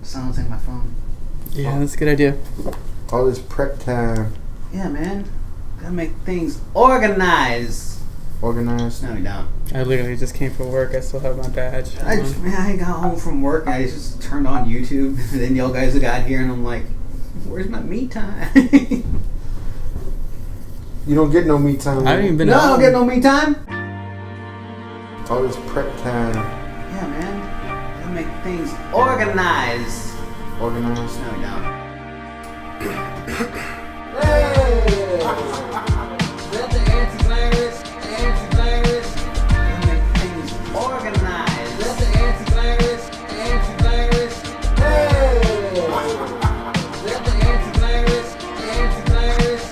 silencing my phone. Yeah, that's a good idea. All this prep time. Yeah, man. Gotta make things organized. Organized. No, we don't. I literally just came from work. I still have my badge. I got home from work and I just turned on YouTube. And then y'all guys got here and I'm like, where's my me time? You don't get no me time. I haven't even been No, I home. don't get no me time. All this prep time. Yeah, man. Gotta make things organized. Organized. No, we don't. That's the anti-virus. Anti-virus. Gotta make things organized. That's the anti-virus. Anti-virus. That's the anti-virus. Anti-virus.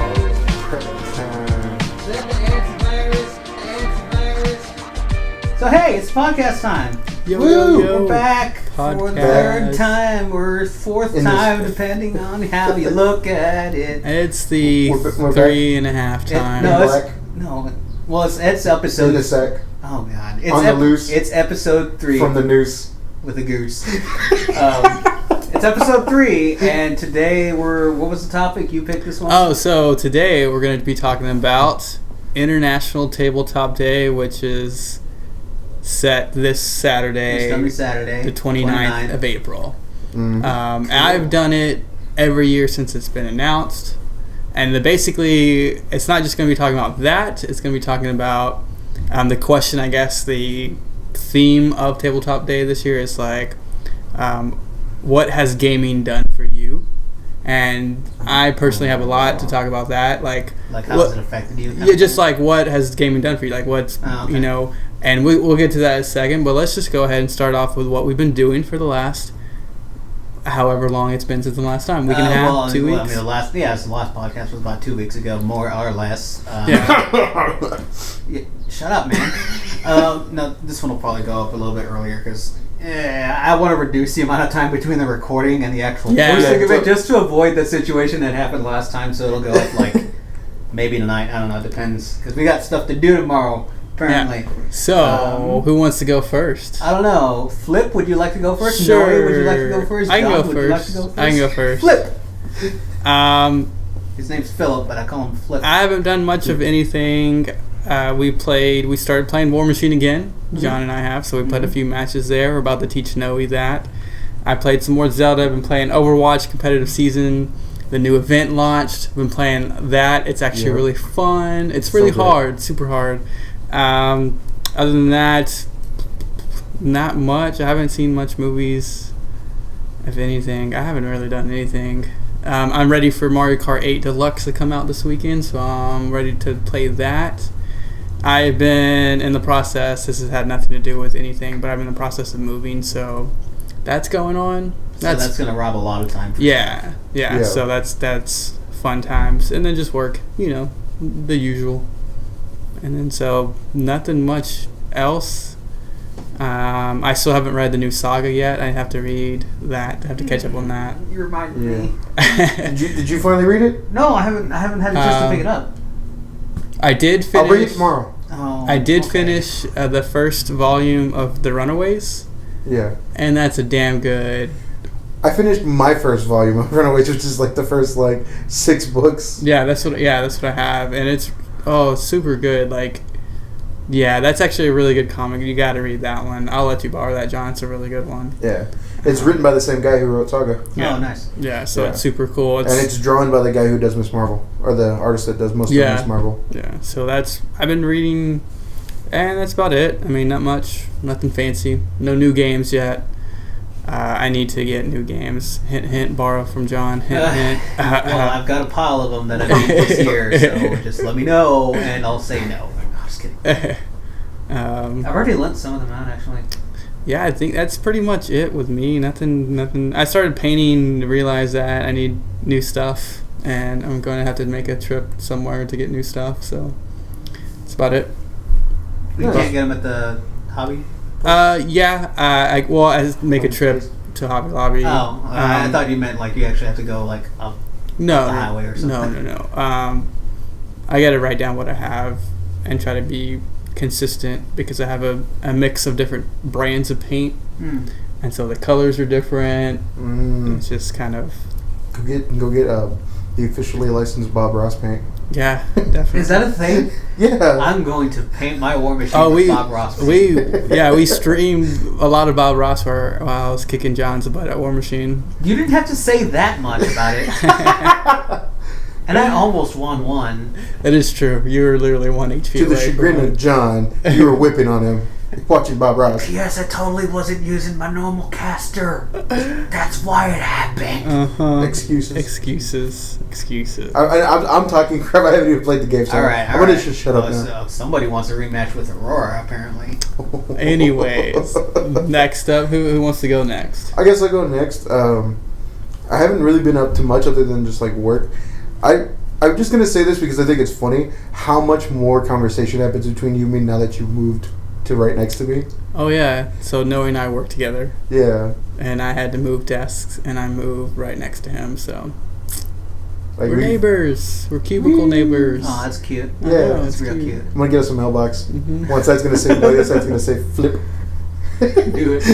All this prep time. That's the anti-virus. Anti-virus. So hey, it's podcast time. Yo, Woo! yo, yo. We're back for the Podcast. third time or fourth In time, this- depending on how you look at it. It's the We're 3.5 time. No, Black. Well, it's In the episode. sack. Oh god, it's On the loose. It's episode 3 From the noose. with a goose. It's episode 3, and today what was the topic? You picked this one. Oh, so today we're going to be talking about International Tabletop Day, which is set this Saturday, It's every Saturday, the 29th of April. Mm. I've done it every year since it's been announced. And basically, it's not just going to be talking about that. It's going to be talking about the question, I guess, the theme of Tabletop Day this year is like, what has gaming done for you? And I personally have a lot to talk about that. Like Like how has it affected you? Yeah, just like what has gaming done for you? Like what's, okay. you know, and we'll get to that in a second. But let's just go ahead and start off with what we've been doing for the last however long it's been since the last time. Week and a half, 2 weeks? I mean, the last podcast was about 2 weeks ago, more or less. Yeah. Yeah, shut up, man. No, this one will probably go up a little bit earlier because I want to reduce the amount of time between the recording and the actual posting of it, just to avoid the situation that happened last time. So it'll go up like maybe tonight. I don't know. It depends because we got stuff to do tomorrow. Apparently. Yeah. So who wants to go first? I don't know. Flip, would you like to go first? Sure. Noe, would you like to go first? I can John, go would you like to first. go first? I can go first. Flip. His name's Philip, but I call him Flip. I haven't done much of anything. We started playing War Machine again. John and I have, so we played a few matches there. We're about to teach Noe that. I played some more Zelda. I've been playing Overwatch competitive season. The new event launched. I've been playing that. It's actually really fun. It's really hard, super hard. Other than that, not much. I haven't seen much movies, if anything. I haven't really done anything. I'm ready for Mario Kart 8 Deluxe to come out this weekend, so I'm ready to play that. I've been in the process, this has had nothing to do with anything, but I'm in the process of moving, so that's going on. So that's going to rob a lot of time. Yeah, so that's fun times. And then just work, the usual. And then so nothing much else. I still haven't read the new Saga yet. I have to read that. I have to catch up on that. You reminded me. Did you finally read it? No, I haven't had a chance to pick it up. I did finish. I'll read it tomorrow. Oh, I did finish the first volume of The Runaways. Yeah. And that's a damn good. I finished my first volume of Runaways, which is like the first 6 books. Yeah, that's what I have, and it's super good. That's actually a really good comic. You got to read that one. I'll let you borrow that, John. It's a really good one. Yeah. It's written by the same guy who wrote Saga. Yeah. Oh, nice. Yeah, so it's super cool. And it's drawn by the guy who does Miss Marvel, or the artist that does most of Miss Marvel. Yeah, so I've been reading, and that's about it. I mean, not much, nothing fancy. No new games yet. I need to get new games. Hint, hint, borrow from John. Hint, hint. Well, I've got a pile of them that I need this year, so just let me know, and I'll say no. I'm just kidding. I've already lent some of them out, actually. Yeah, I think that's pretty much it with me. Nothing. I started painting, realized that I need new stuff, and I'm going to have to make a trip somewhere to get new stuff, so that's about it. You can't get them at the hobby? I make a trip to Hobby Lobby. Oh, I thought you meant you actually have to go up the highway or something. No. I got to write down what I have and try to be consistent because I have a mix of different brands of paint. and so the colors are different. It's just kind of go get the officially licensed Bob Ross paint. Yeah, definitely. Is that a thing? Yeah. I'm going to paint my War Machine with Bob Ross paint. We streamed a lot of Bob Ross while I was kicking John's butt at War Machine. You didn't have to say that much about it. And I almost won one. It is true. You were literally 1 HP To the chagrin of John, you were whipping on him, watching Bob Ross. Yes, I totally wasn't using my normal caster. That's why it happened. Excuses. Excuses. I'm talking crap. I haven't even played the game. So all right. I'm going to just shut up now. So somebody wants a rematch with Aurora, apparently. Anyways, next up, who wants to go next? I guess I'll go next. I haven't really been up to much other than just like work. I'm just going to say this because I think it's funny how much more conversation happens between you and me now that you've moved to right next to me. Oh, yeah. So Noe and I work together. Yeah. And I had to move desks, and I moved right next to him, so... Like we're neighbors. We're cubicle neighbors. Oh, that's cute. Yeah. That's real cute. I'm going to get us a mailbox. Mm-hmm. One side's going to say no, the other side's going to say flip. Do it.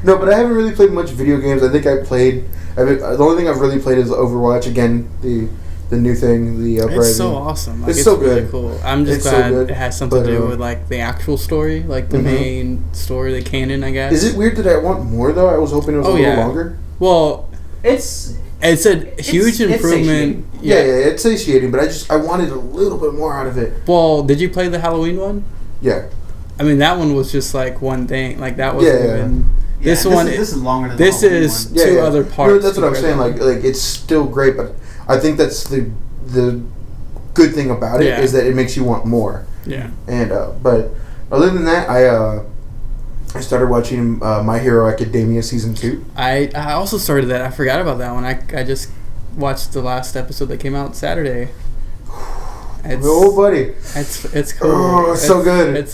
No, but I haven't really played much video games. I think the only thing I've really played is Overwatch. Again, the new thing, the Uprising. It's so awesome. Like, it's so really good. Cool. I'm just glad it has something to do with like the actual story, like the main story, the canon, I guess. Is it weird that I want more though? I was hoping it was a little longer. Well, it's a huge improvement. Yeah, it's satiating, but I wanted a little bit more out of it. Well, did you play the Halloween one? Yeah. I mean, that one was just like one thing. Like that was this is longer than this is one. two other parts. That's what I'm saying. Like it's still great, but I think that's the good thing about it is that it makes you want more. Yeah. And but other than that, I started watching My Hero Academia season 2. I also started that. I forgot about that one. I just watched the last episode that came out Saturday. Oh, buddy. It's cool. Oh, it's so good.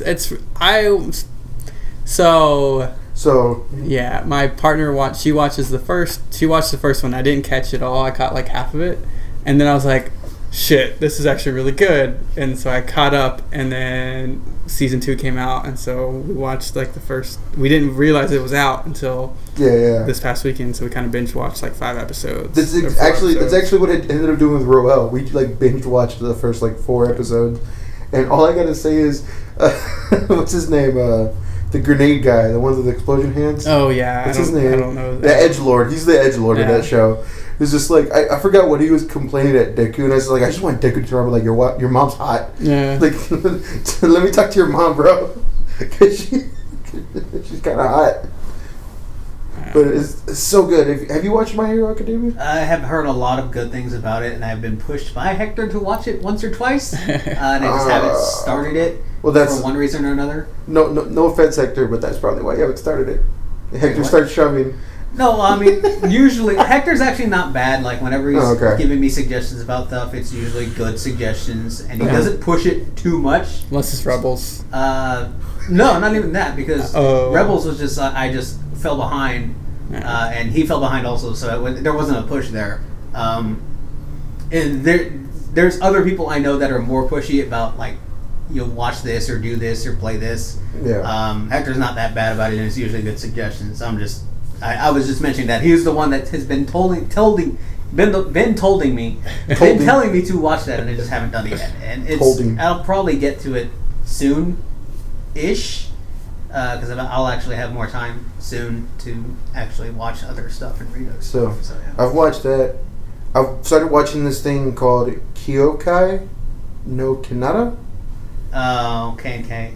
So yeah, my partner watched the first one. I didn't catch it all. I caught like half of it, and then I was like, shit, this is actually really good. And so I caught up, and then season 2 came out, and so we watched like the first. We didn't realize it was out until this past weekend, so we kind of binge watched like 5 episodes. That's actually what I ended up doing with Roel. We like binge watched the first like 4 episodes, and all I gotta say is, what's his name? The grenade guy, the one with the explosion hands. Oh yeah, what's his name? I don't know. The edgelord. He's the edgelord of that show. It's just like I forgot what he was complaining at Deku, and I was like, I just want Deku to remember like your mom's hot. Yeah. Like, let me talk to your mom, bro, because she's kind of hot. But it's so good. Have you watched My Hero Academia? I have heard a lot of good things about it, and I've been pushed by Hector to watch it once or twice, and I just haven't started it. Well, that's for one reason or another. No offense, Hector, but that's probably why you haven't started it. Hector starts shoving. No, I mean, usually Hector's actually not bad. Like whenever he's giving me suggestions about stuff, it's usually good suggestions, and he doesn't push it too much. Unless it's Rebels. No, not even that, because Rebels was just I just fell behind, and he fell behind also, so there wasn't a push there. And there's other people I know that are more pushy about like, you'll watch this or do this or play this. Yeah. Hector's not that bad about it, and it's usually good suggestions. I was just mentioning that he's the one that has been telling me to watch that, and I just haven't done it yet. And I'll probably get to it soon-ish, because I'll actually have more time soon to actually watch other stuff and read other stuff. So yeah. I've watched that. I've started watching this thing called Kyokai no Kanata. Oh, K&K.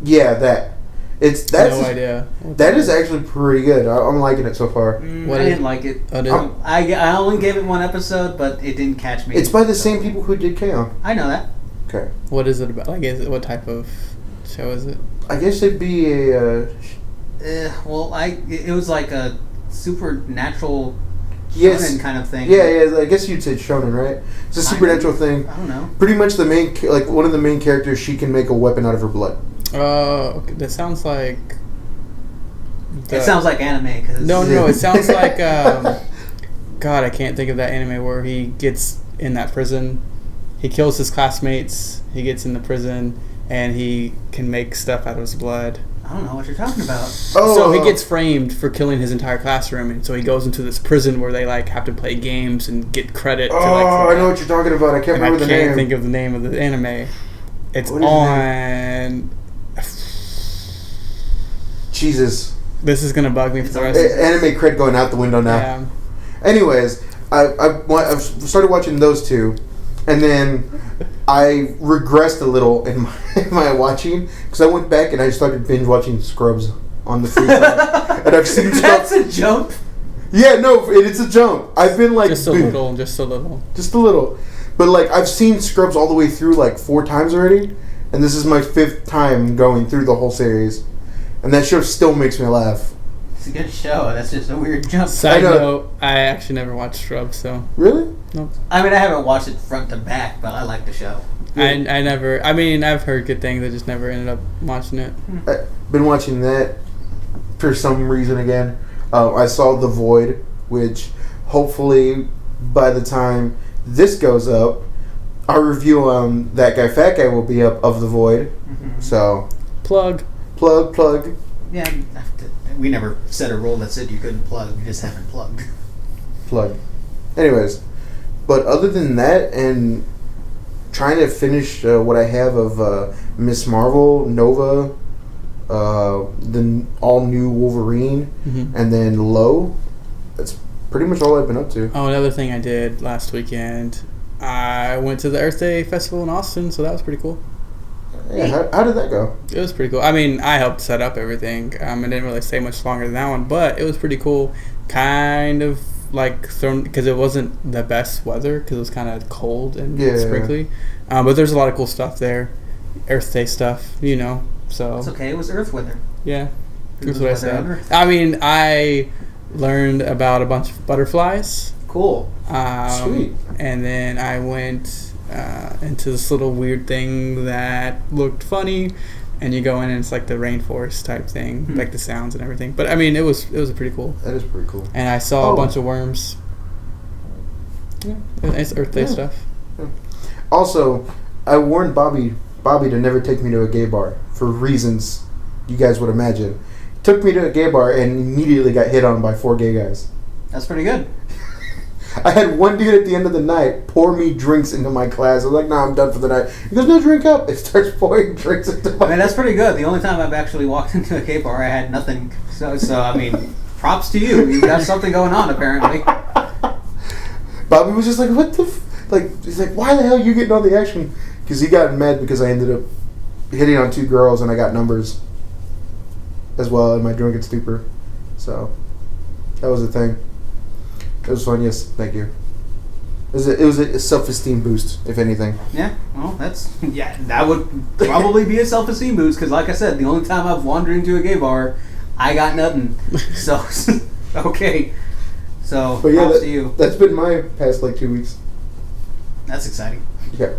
Yeah, that's no idea. That is actually pretty good. I'm liking it so far. I didn't like it. I only gave it 1 episode, but it didn't catch me. It's by the same people who did K-On! I know that. Okay. What is it about? Like, what type of show is it? I guess it'd be a. It was like a supernatural shonen kind of thing. Yeah. I guess you'd say shonen, right? It's a supernatural thing. I don't know. Pretty much one of the main characters, she can make a weapon out of her blood. Okay. That sounds like. It sounds like anime. Cause no. It sounds like. God, I can't think of that anime where he gets in that prison. He kills his classmates. He gets in the prison, and he can make stuff out of his blood. I don't know what you're talking about. Oh, so he gets framed for killing his entire classroom, and so he goes into this prison where they like have to play games and get credit. Oh, to, like, I know what you're talking about. I can't remember the name. I can't think of the name of the anime. It's What is on. Jesus. This is gonna bug me for the rest. Anime cred going out the window now. Yeah. Anyways, I've started watching those two, and then I regressed a little in my watching because I went back and I started binge watching Scrubs on the free time, and I've seen That's a jump. Yeah, no, it's a jump. I've been like just a little. But like I've seen Scrubs all the way through like 4 times already, and this is my 5th time going through the whole series, and that show still makes me laugh. It's a good show. That's just a weird jump. Side note, I actually never watched Scrubs, so. Really? Nope. I mean, I haven't watched it front to back, but I like the show. I never. I mean, I've heard good things. I just never ended up watching it. I've been watching that for some reason again. I saw The Void, which hopefully by the time this goes up, our review on That Guy Fat Guy will be up of The Void. Mm-hmm. So plug. Yeah, we never set a rule that said you couldn't plug. We just haven't plugged. Plug. Anyways, but other than that, and trying to finish what I have of Miss Marvel, Nova, the all-new Wolverine, and then Low. That's pretty much all I've been up to. Oh, another thing I did last weekend, I went to the Earth Day Festival in Austin, so that was pretty cool. Yeah, how did that go? It was pretty cool. I mean, I helped set up everything. I didn't really stay much longer than that one, but it was pretty cool. Kind of like thrown, because it wasn't the best weather, because it was kind of cold and sprinkly. But there's a lot of cool stuff there. Earth Day stuff, so. It's okay. It was Earth weather. Yeah. That's what I said. I mean, I learned about a bunch of butterflies. Cool. Sweet. And then I went into this little weird thing that looked funny, and you go in and it's like the rainforest type thing, like the sounds and everything. But I mean, it was pretty cool. That is pretty cool. And I saw a bunch of worms. Yeah, it's Earth Day stuff. Yeah. Also, I warned Bobby to never take me to a gay bar for reasons you guys would imagine. Took me to a gay bar and immediately got hit on by 4 gay guys. That's pretty good. I had one dude at the end of the night pour me drinks into my class. I was like, nah, I'm done for the night. He goes, no, drink up. It starts pouring drinks into my that's pretty good. The only time I've actually walked into a gay bar, I had nothing. So I mean, props to you. You've got something going on, apparently. Bobby was just like, what the he's like, why the hell are you getting all the action? Because he got mad because I ended up hitting on 2 girls and I got numbers as well in my drunken stupor. So, that was the thing. It was fun, yes, thank you. It was a self-esteem boost, if anything. Yeah, well, that would probably be a self-esteem boost, because like I said, the only time I've wandered into a gay bar, I got nothing. So, okay. So, but yeah, props to you. That's been my past, 2 weeks. That's exciting. Yeah.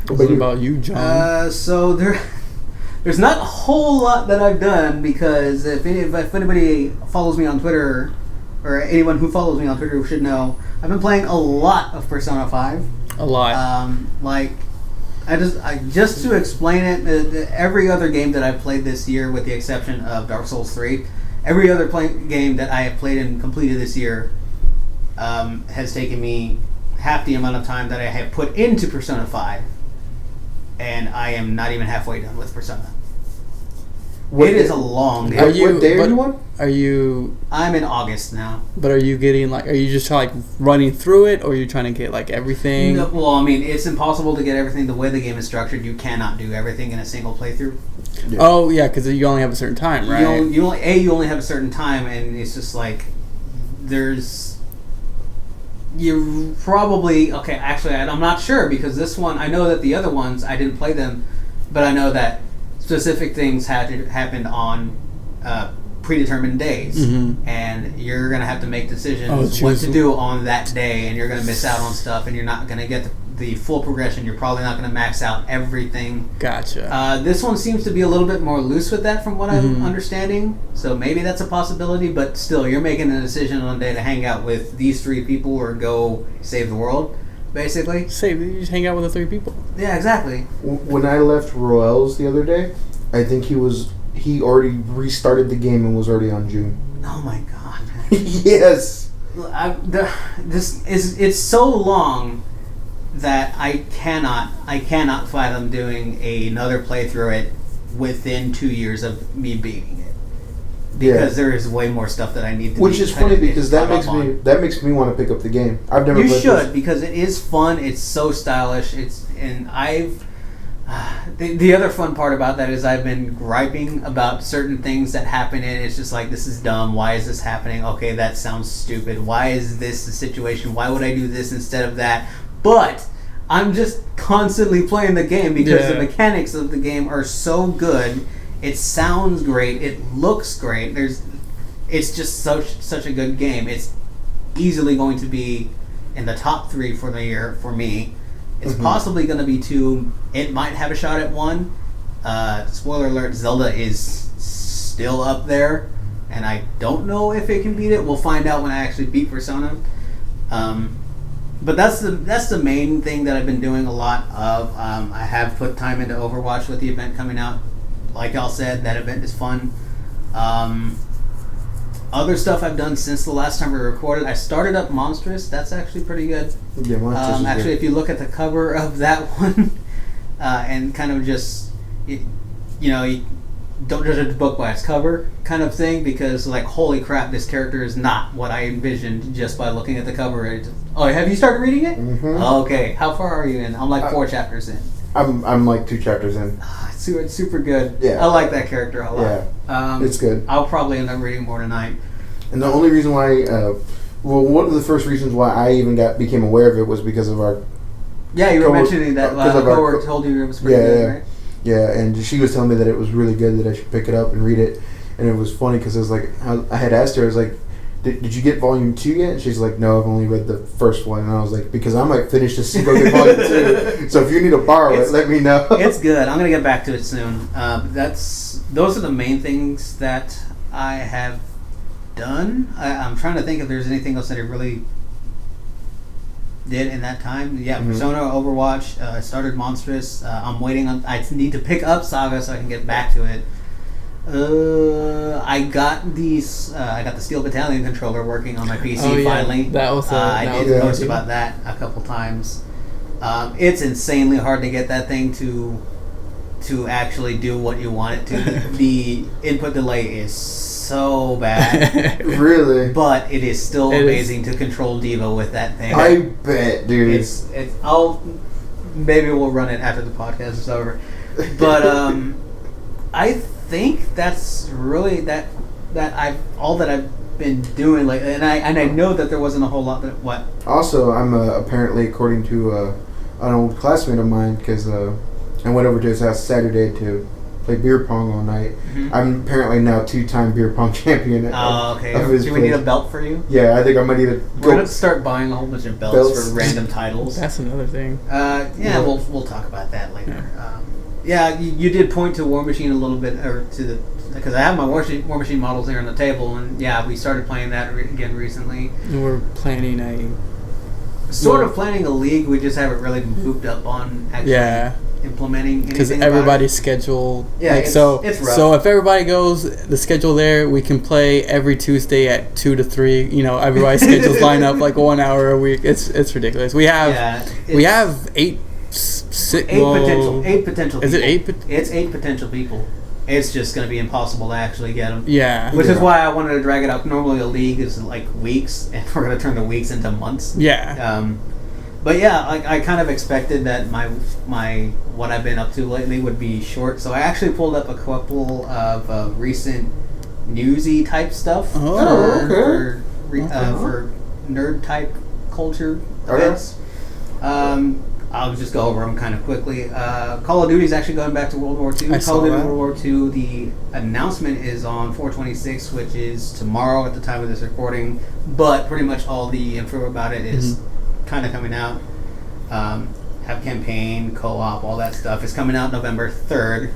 What about you, John? So there's not a whole lot that I've done, because if anybody follows me on Twitter, or anyone who follows me on Twitter should know, I've been playing a lot of Persona 5. A lot. Just to explain it, every other game that I've played this year, with the exception of Dark Souls 3, every other game that I have played and completed this year has taken me half the amount of time that I have put into Persona 5, and I am not even halfway done with Persona. It is a long game. What day are you on? I'm in August now. But are you getting are you just running through it, or are you trying to get everything? No, well, I mean, it's impossible to get everything. The way the game is structured, you cannot do everything in a single playthrough. Yeah. Oh yeah, because you only have a certain time, right? You only have a certain time, and it's just you probably actually I'm not sure, because this one, I know that the other ones I didn't play them, but I know that specific things had to happen on predetermined days, and you're gonna have to make decisions what to do on that day, and you're gonna miss out on stuff, and you're not gonna get the full progression. You're probably not gonna max out everything. Gotcha. This one seems to be a little bit more loose with that, from what I'm understanding. So maybe that's a possibility, but still, you're making a decision on a day to hang out with these 3 people or go save the world, basically. You just hang out with the 3 people. Yeah, exactly. When I left Roel's the other day, I think he was he already restarted the game and was already on June. Oh my god. Yes. It's so long that I cannot fathom doing another playthrough it within 2 years of me beating it. Because there is way more stuff that I need to. Which is funny because that makes me want to pick up the game. I've never. You should because it is fun. It's so stylish. The other fun part about that is I've been griping about certain things that happen in it. It's just like, this is dumb. Why is this happening? Okay, that sounds stupid. Why is this the situation? Why would I do this instead of that? But I'm just constantly playing the game because the mechanics of the game are so good. It sounds great. It looks great. It's just such a good game. It's easily going to be in the top 3 for the year for me. It's possibly going to be 2. It might have a shot at 1. Spoiler alert: Zelda is still up there, and I don't know if it can beat it. We'll find out when I actually beat Persona. But that's the main thing that I've been doing a lot of. I have put time into Overwatch with the event coming out. Like y'all said, that event is fun. Other stuff I've done since the last time we recorded, I started up Monstrous. That's actually pretty good. Yeah, Monstrous is actually good. If you look at the cover of that one, and kind of just, you don't judge a book by its cover kind of thing, because like, holy crap, this character is not what I envisioned just by looking at the cover. Have you started reading it? Mm-hmm. Okay, how far are you in? I'm like 4 chapters in. I'm like 2 chapters in. It's super good. Yeah. I like that character a lot. Yeah. It's good. I'll probably end up reading more tonight. And the only reason why, one of the first reasons why I even became aware of it was because of our. Yeah, you were mentioning that the coworker told you it was pretty good, right? Yeah, and she was telling me that it was really good, that I should pick it up and read it. And it was funny because I was like, I had asked her, I was like, did you get volume 2 yet? And she's like, no, I've only read the first one. And I was like, because I might finish this and go get volume 2. So if you need to borrow it, let me know. It's good. I'm going to get back to it soon. Those are the main things that I have done. I'm trying to think if there's anything else that I really did in that time. Yeah, Persona, Overwatch, I started Monstrous. I'm waiting on. I need to pick up Saga so I can get back to it. I got the Steel Battalion controller working on my PC finally. That was I did post about that a couple times. It's insanely hard to get that thing to actually do what you want it to. The input delay is so bad. Really? But it is still amazing to control Diva with that thing. I bet, dude. Maybe we'll run it after the podcast is over. But I think that's really all that I've been doing. Like, and I know that there wasn't a whole lot. That what? Also, I'm apparently, according to an old classmate of mine, because I went over to his house Saturday to play beer pong all night. Mm-hmm. I'm apparently now 2-time beer pong champion. Okay. Do we need a belt for you? Yeah, I think I might need to We're going to start buying a whole bunch of belts for random titles. That's another thing. Yeah, we'll talk about that later. Yeah, you did point to War Machine a little bit, because I have my War Machine models here on the table, and yeah, we started playing that again recently. And we're planning planning a league. We just haven't really moved up on actually implementing anything. Because everybody's schedule. Yeah, it's rough. So if everybody goes, the schedule there, we can play every Tuesday at 2 to 3. Everybody's schedules line up like 1 hour a week. It's ridiculous. We have 8 potential. Is it 8? It's 8 potential people. It's just going to be impossible to actually get them. Yeah. Which is why I wanted to drag it out. Normally a league is like weeks, and we're going to turn the weeks into months. Yeah. But yeah, I kind of expected that my what I've been up to lately would be short. So I actually pulled up a couple of recent newsy type stuff for nerd type culture events. I'll just go over them kind of quickly. Call of Duty is actually going back to World War II. Call of Duty World War II, the announcement is on 4/26, which is tomorrow at the time of this recording, but pretty much all the info about it is kind of coming out. Have campaign, co-op, all that stuff. It's coming out November 3rd.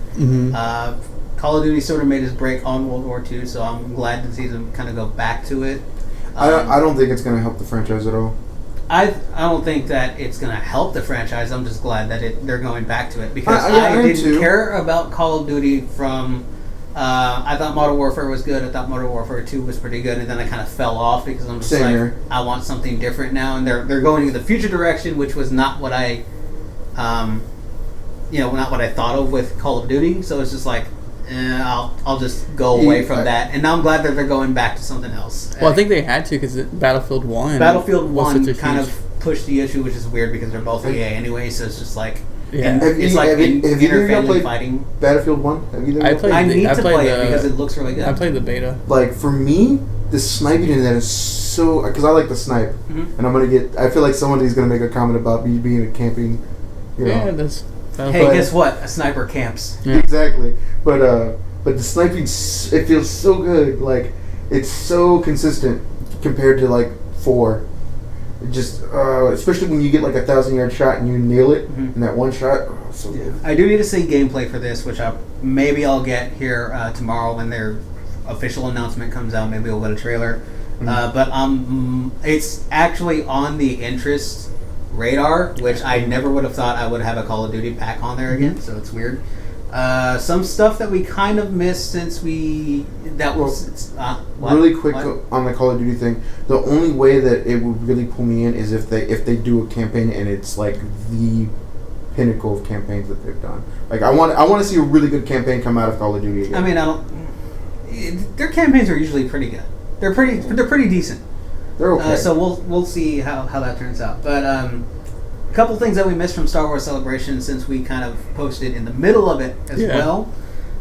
Call of Duty sort of made his break on World War II, so I'm glad to see them kind of go back to it. I don't think it's going to help the franchise at all. I don't think that it's going to help the franchise. I'm just glad that they're going back to it, because I didn't care about Call of Duty from I thought Modern Warfare was good. I thought Modern Warfare 2 was pretty good, and then I kind of fell off because I'm just I want something different now, and they're going in the future direction, which was not what I, not what I thought of with Call of Duty. So it's just like, I'll just go away from that, and now I'm glad that they're going back to something else. Well, I think they had to because Battlefield 1 kind of pushed the issue, which is weird because they're both EA anyway. So it's just like. Yeah. Have you played fighting. Battlefield 1? Have you I need to play it because it looks really good. I played the beta. Like, for me, the sniping in that is so... Because I like the snipe. Mm-hmm. And I'm going to get... I feel like somebody's going to make a comment about me being a camping... Yeah, that's... Hey, guess what? A sniper camps. Yeah. Exactly. But the sniping, it feels so good. Like, it's so consistent compared to, like, 4. Just especially when you get like 1,000-yard shot and you nail it in that one shot. Oh, so good. I do need to see gameplay for this, which maybe I'll get here tomorrow when their official announcement comes out. Maybe we'll get a trailer. But it's actually on the interest radar, which I never would have thought I would have a Call of Duty pack on there again. So it's weird. Some stuff that we kind of missed since really quick on the Call of Duty thing. The only way that it would really pull me in is if they do a campaign and it's like the pinnacle of campaigns that they've done. Like I want to see a really good campaign come out of Call of Duty again. I mean, their campaigns are usually pretty good. They're pretty decent. They're okay. So we'll see how that turns out. But a couple things that we missed from Star Wars Celebration since we kind of posted in the middle of it as well.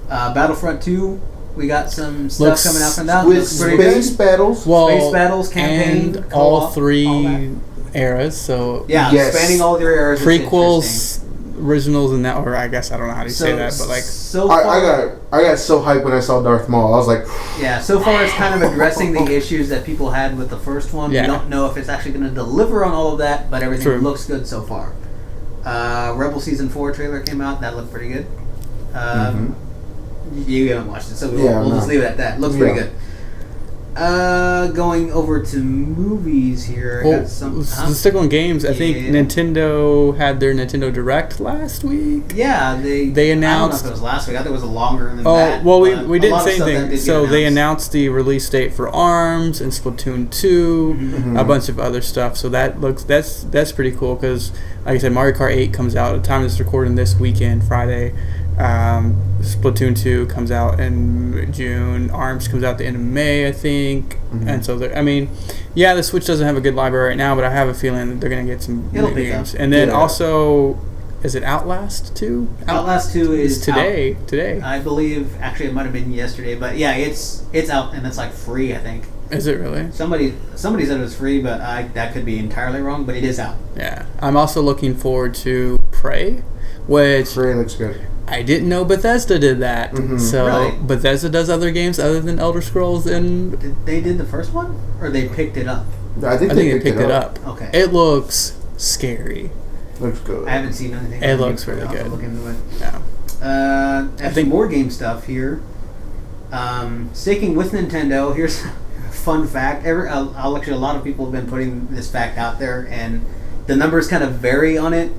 Battlefront 2, we got some stuff coming out from that. With space battles. Space battles, campaign. And all 3 eras. So spanning all 3 eras. Prequels, originals, and that, or I guess I don't know how to say that, but like... So far, I got so hyped when I saw Darth Maul. I was like... Yeah, so far it's kind of addressing the issues that people had with the first one. Yeah. We don't know if it's actually going to deliver on all of that, but everything looks good so far. Rebel Season 4 trailer came out. That looked pretty good. You haven't watched it, so we'll just leave it at that. Looks pretty good. Going over to movies here. Well, let's stick on games. I think Nintendo had their Nintendo Direct last week. Yeah, they announced. I don't know if it was last week. I think it was longer than that. Oh, well, we didn't say anything. So they announced the release date for ARMS and Splatoon 2, a bunch of other stuff. So that's pretty cool because, like I said, Mario Kart 8 comes out at the time of this recording this weekend, Friday. Splatoon 2 comes out in June. ARMS comes out at the end of May, I think. And so, the Switch doesn't have a good library right now, but I have a feeling that they're going to get some new games. And then also, is it Outlast 2? Outlast 2 is today. Out. Today. I believe, actually it might have been yesterday, but yeah, it's out and it's like free, I think. Is it really? Somebody said it was free, but that could be entirely wrong, but it is out. Yeah. I'm also looking forward to Prey, which... Prey looks good. I didn't know Bethesda did that. So really? Bethesda does other games other than Elder Scrolls, and they did the first one, or they picked it up. I think they picked it up. Okay. It looks scary. Looks good. I haven't seen anything. It looks really good. I'll look into it. Yeah. I think more game stuff here. Sticking with Nintendo, here's a fun fact. A lot of people have been putting this fact out there, and the numbers kind of vary on it,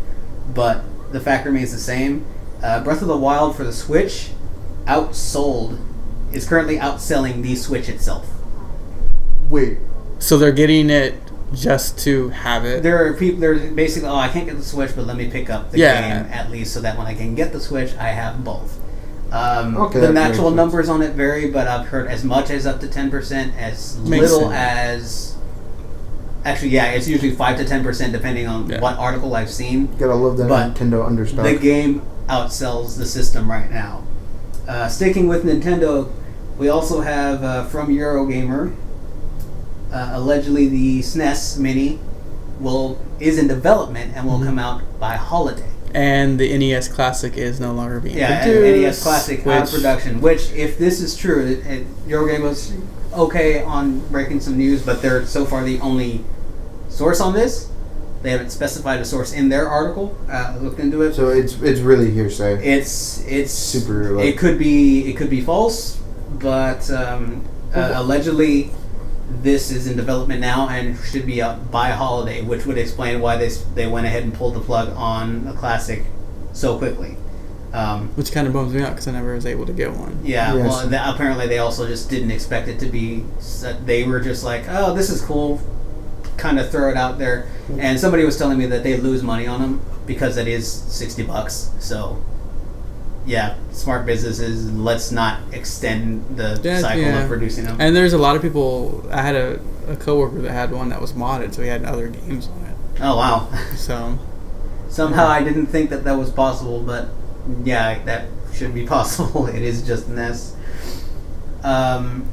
but the fact remains the same. Breath of the Wild for the Switch is currently outselling the Switch itself. Wait. So they're getting it just to have it? There are people, they're basically, I can't get the Switch, but let me pick up the game at least so that when I can get the Switch, I have both. The actual numbers on it vary, but I've heard as much as up to 10%, as little as... Actually, it's usually 5 to 10% depending on what article I've seen. Gotta love that Nintendo understock. The game outsells the system right now. Sticking with Nintendo, we also have from Eurogamer, allegedly the SNES Mini is in development and will come out by holiday. And the NES Classic is no longer being produced. And NES Classic out of production. Which, if this is true, Eurogamer was okay on breaking some news, but they're so far the only source on this. They haven't specified a source in their article. I looked into it. So it's really hearsay. It's super. It could be false, but allegedly this is in development now and should be out by holiday, which would explain why they went ahead and pulled the plug on a Classic so quickly. Which kind of bums me out because I never was able to get one. Yeah, Yes. well, apparently they also just didn't expect it to be. They were just like, oh, this is cool, kind of throw it out there. And somebody was telling me that they lose money on them because it is $60. So, yeah, smart businesses. Let's not extend the cycle of producing them. And there's a lot of people. I had a coworker that had one that was modded, so he had other games on it. Oh wow! So somehow I didn't think that was possible, but yeah, that should be possible. It is just NES. Only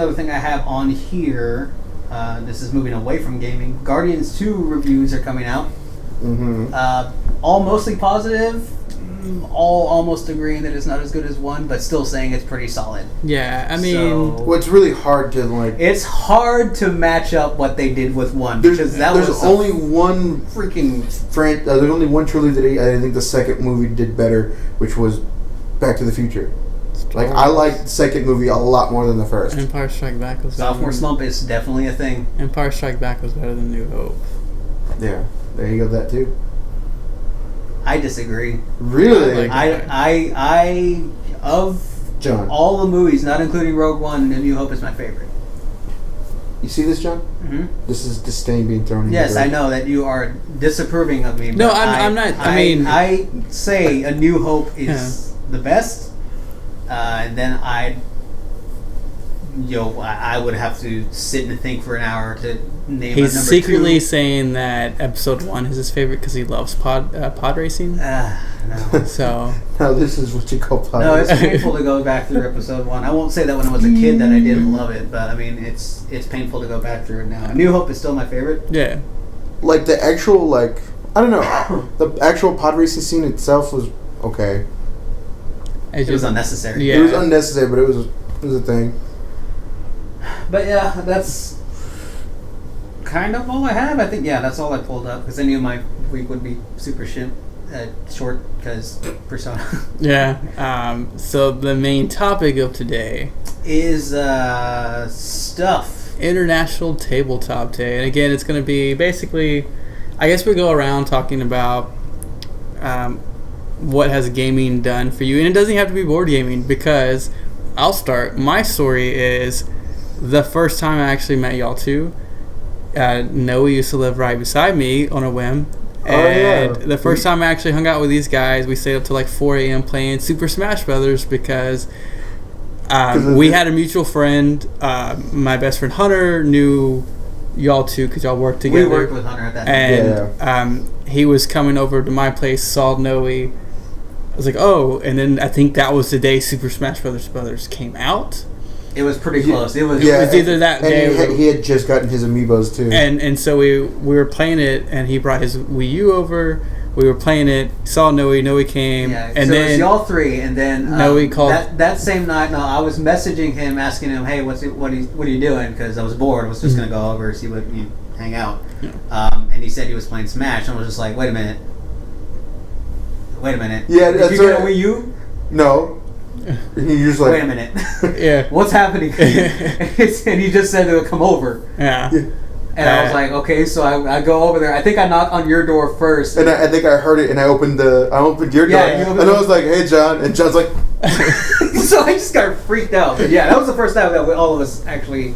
other thing I have on here, this is moving away from gaming. Guardians 2 reviews are coming out. Mm-hmm. All mostly positive. All almost agreeing that it's not as good as 1, but still saying it's pretty solid. yeah, I mean, Well, it's really hard to like. It's hard to match up what they did with 1 because there's only one freaking. there's only one trilogy that I think the second movie did better, which was Back to the Future. Like, I liked the second movie a lot more than the first. Empire Strike Back was Sophomore slump is definitely a thing. Empire Strike Back was better than New Hope. Yeah, there you go. That too. I disagree. Really, I of John. all the movies, not including Rogue One, A New Hope is my favorite. You see this, John? Mm-hmm. This is disdain being thrown in. Yes, I know that you are disapproving of me. No, but I'm not. I mean, I say A New Hope is the best, and then I would have to sit and think for an hour to name. He's a number secretly 2. saying that Episode 1 is his favorite because he loves pod racing. No. So Now this is what you call podcast. No, it's painful to go back through Episode 1. I won't say that when I was a kid that I didn't love it, but I mean it's painful to go back through it now. A New Hope is still my favorite. yeah, Like the actual I don't know, the actual pod racing scene itself was okay. It was unnecessary. Yeah. It was unnecessary, but it was a thing. But yeah, that's kind of all I have. I think that's all I pulled up because I knew my week would be super short because Persona. yeah. So the main topic of today is stuff. International Tabletop Day, and again, it's going to be basically, I guess we go around talking about what has gaming done for you, and it doesn't have to be board gaming because I'll start. My story is the first time I actually met y'all two. Noe used to live right beside me on a whim. And the first time I actually hung out with these guys, we stayed up till like 4 a.m. playing Super Smash Brothers because we had a mutual friend. My best friend Hunter knew y'all two because y'all worked together. We worked with Hunter at that time. And he was coming over to my place, saw Noe. I was like, oh, and then I think that was the day Super Smash Brothers came out. It was pretty close. It was either that day. And he had just gotten his amiibos too. And so we were playing it, and he brought his Wii U over. We were playing it. Saw Noe. Noe came, and so then it was y'all three, and then Noe called that same night. No, I was messaging him, asking him, "Hey, what are you doing?" Because I was bored. I was just gonna go over see what hang out. Yeah. And he said he was playing Smash, and I was just like, "Wait a minute." Yeah, did you get a Wii U? No. He just like, wait a minute. Yeah. What's happening? And he just said to come over. Yeah. And I was like, okay, so I go over there. I think I knock on your door first. And I think I heard it, and I opened your door. And I was like, hey, John. And John's like... So I just got freaked out. But yeah, that was the first time that all of us actually...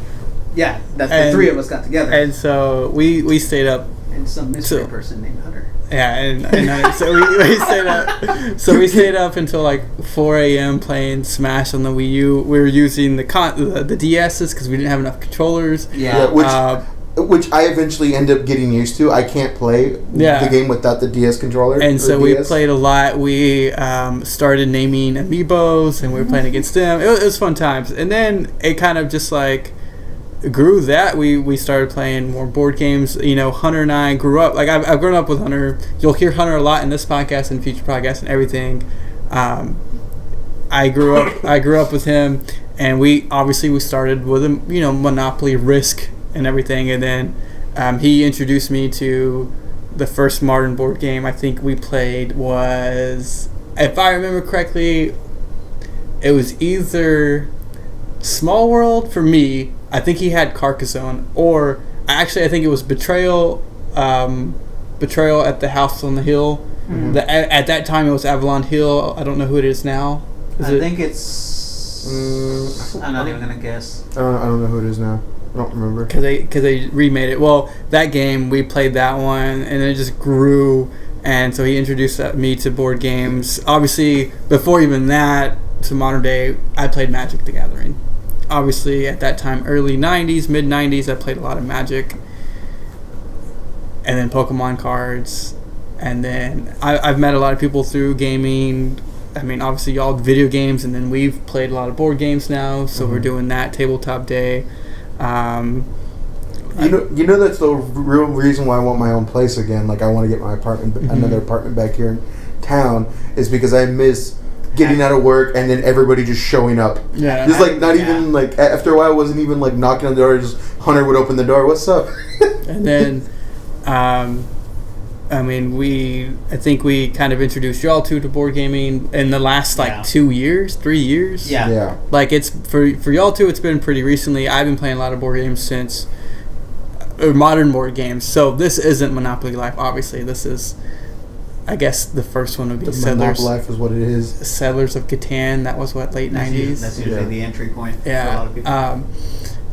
Yeah, the three of us got together. And so we stayed up. And some mystery person named Hunter. Yeah, and so we stayed up. So we stayed up until like 4 a.m. playing Smash on the Wii U. We were using the DSs because we didn't have enough controllers. Yeah. Which I eventually end up getting used to. I can't play the game without the DS controller. And so we played a lot. We started naming amiibos, and we were playing against them. It was fun times. And then it kind of just like grew that we started playing more board games. Hunter and I grew up, like I've grown up with Hunter. You'll hear Hunter a lot in this podcast and future podcasts and everything. I grew up with him, and we started with Monopoly, Risk, and everything. And then he introduced me to the first modern board game I think we played was, if I remember correctly, it was either Small World for me. I think he had Carcassonne, or actually I think it was Betrayal at the House on the Hill. Mm-hmm. At that time, it was Avalon Hill. I don't know who it is now. I think it's... I'm not even going to guess. I don't know who it is now. I don't remember. Because they remade it. Well, that game, we played that one, and it just grew. And so he introduced me to board games. Obviously, before even that, to modern day, I played Magic the Gathering. Obviously, at that time, early 90s, mid 90s, I played a lot of Magic. And then Pokemon cards. And then I've met a lot of people through gaming. I mean, obviously, y'all video games, and then we've played a lot of board games now. So we're doing that Tabletop Day. You know that's the real reason why I want my own place again. Like I want to get my apartment, another apartment back here in town, is because I miss getting out of work and then everybody just showing up. Yeah, just like not even like after a while, I wasn't even like knocking on the door. Just Hunter would open the door. What's up? And then, I mean, I think we kind of introduced y'all to board gaming in the last 2 years, 3 years. Yeah. Like it's for y'all two, it's been pretty recently. I've been playing a lot of board games since. Or modern board games. So this isn't Monopoly Life. Obviously, this is, I guess, the first one would be Settlers. Monopoly Life is what it is. Settlers of Catan. That was late 90s. That's usually the entry point for a lot of people.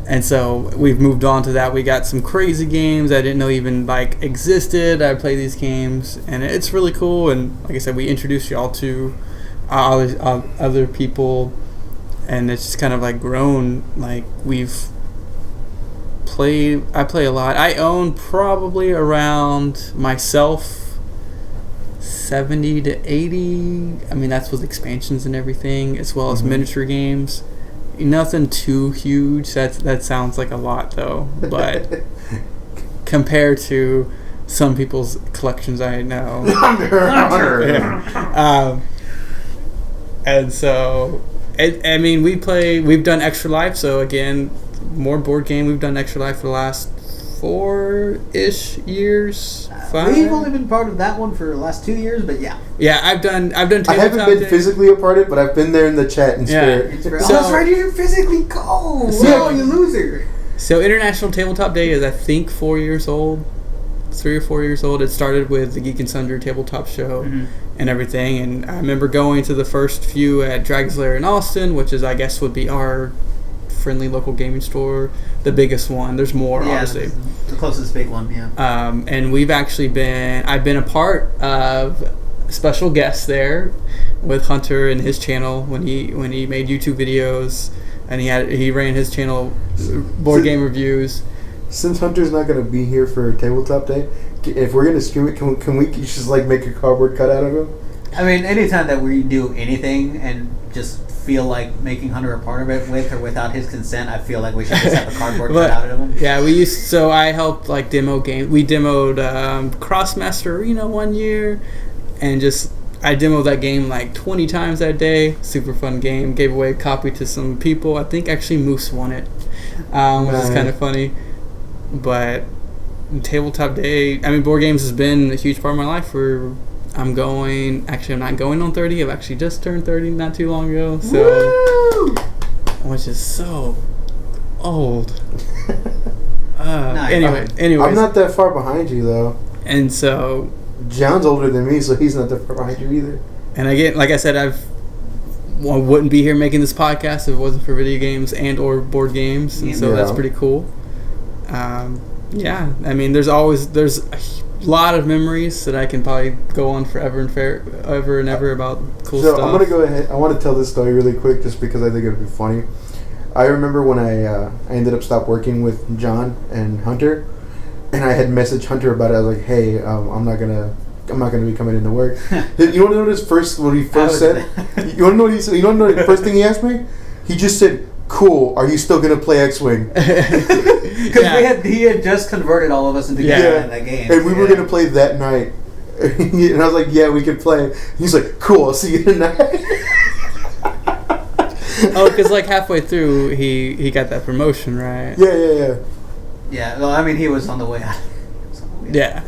And so we've moved on to that. We got some crazy games I didn't know even existed. I play these games, and it's really cool. And like I said, we introduced y'all to other people, and it's just kind of grown. I play a lot. I own probably around myself 70 to 80. I mean, that's with expansions and everything, as well as miniature games. Nothing too huge. That sounds like a lot, though. But compared to some people's collections I know. And so, we've done Extra Life, so again, more board game. We've done Extra Life for the last 4-ish years. 5. We've only been part of that one for the last 2 years, but yeah. Yeah, I've done. I haven't been physically a part of it, but I've been there in the chat in spirit. So, that's right. You didn't physically go. So, you loser. So International Tabletop Day is, I think, 4 years old. 3 or 4 years old. It started with the Geek and Sundry tabletop show and everything. And I remember going to the first few at Dragon's Lair in Austin, which is, I guess, would be our friendly local gaming store, the biggest one. There's more, obviously. The closest big one, yeah. And I've been a part of special guests there with Hunter and his channel when he made YouTube videos, and he ran his channel board game reviews. Since Hunter's not going to be here for Tabletop Day, if we're going to stream it, can we just make a cardboard cutout of him? I mean, anytime that we do anything and just feel like making Hunter a part of it with or without his consent, I feel like we should just have a cardboard cutout of him. Yeah, so I helped demo games. We demoed Crossmaster Arena one year, and I demoed that game 20 times that day. Super fun game. Gave away a copy to some people. I think actually Moose won it, which is kind of funny. But Tabletop Day, board games has been a huge part of my life. I'm not going on 30. I've actually just turned 30 not too long ago. So, which is so old. Anyways. I'm not that far behind you, though. And so... John's older than me, so he's not that far behind you either. And again, like I said, I wouldn't be here making this podcast if it wasn't for video games and or board games. And so that's pretty cool. There's a lot of memories that I can probably go on forever and ever about cool stuff. So I'm going to go ahead. I want to tell this story really quick just because I think it would be funny. I remember when I ended up stopped working with John and Hunter, and I had messaged Hunter about it. I was like, "Hey, I'm not gonna be coming into work." You want to know what he first said? You want to know what he said? You want to know the first thing he asked me? He just said, "Cool. Are you still gonna play X-Wing?" Because he had just converted all of us into that game, and we were gonna play that night. And I was like, "Yeah, we could play." He's like, "Cool. I'll see you tonight." Because halfway through, he got that promotion, right? Yeah. Yeah. Well, he was on the way out. Yeah.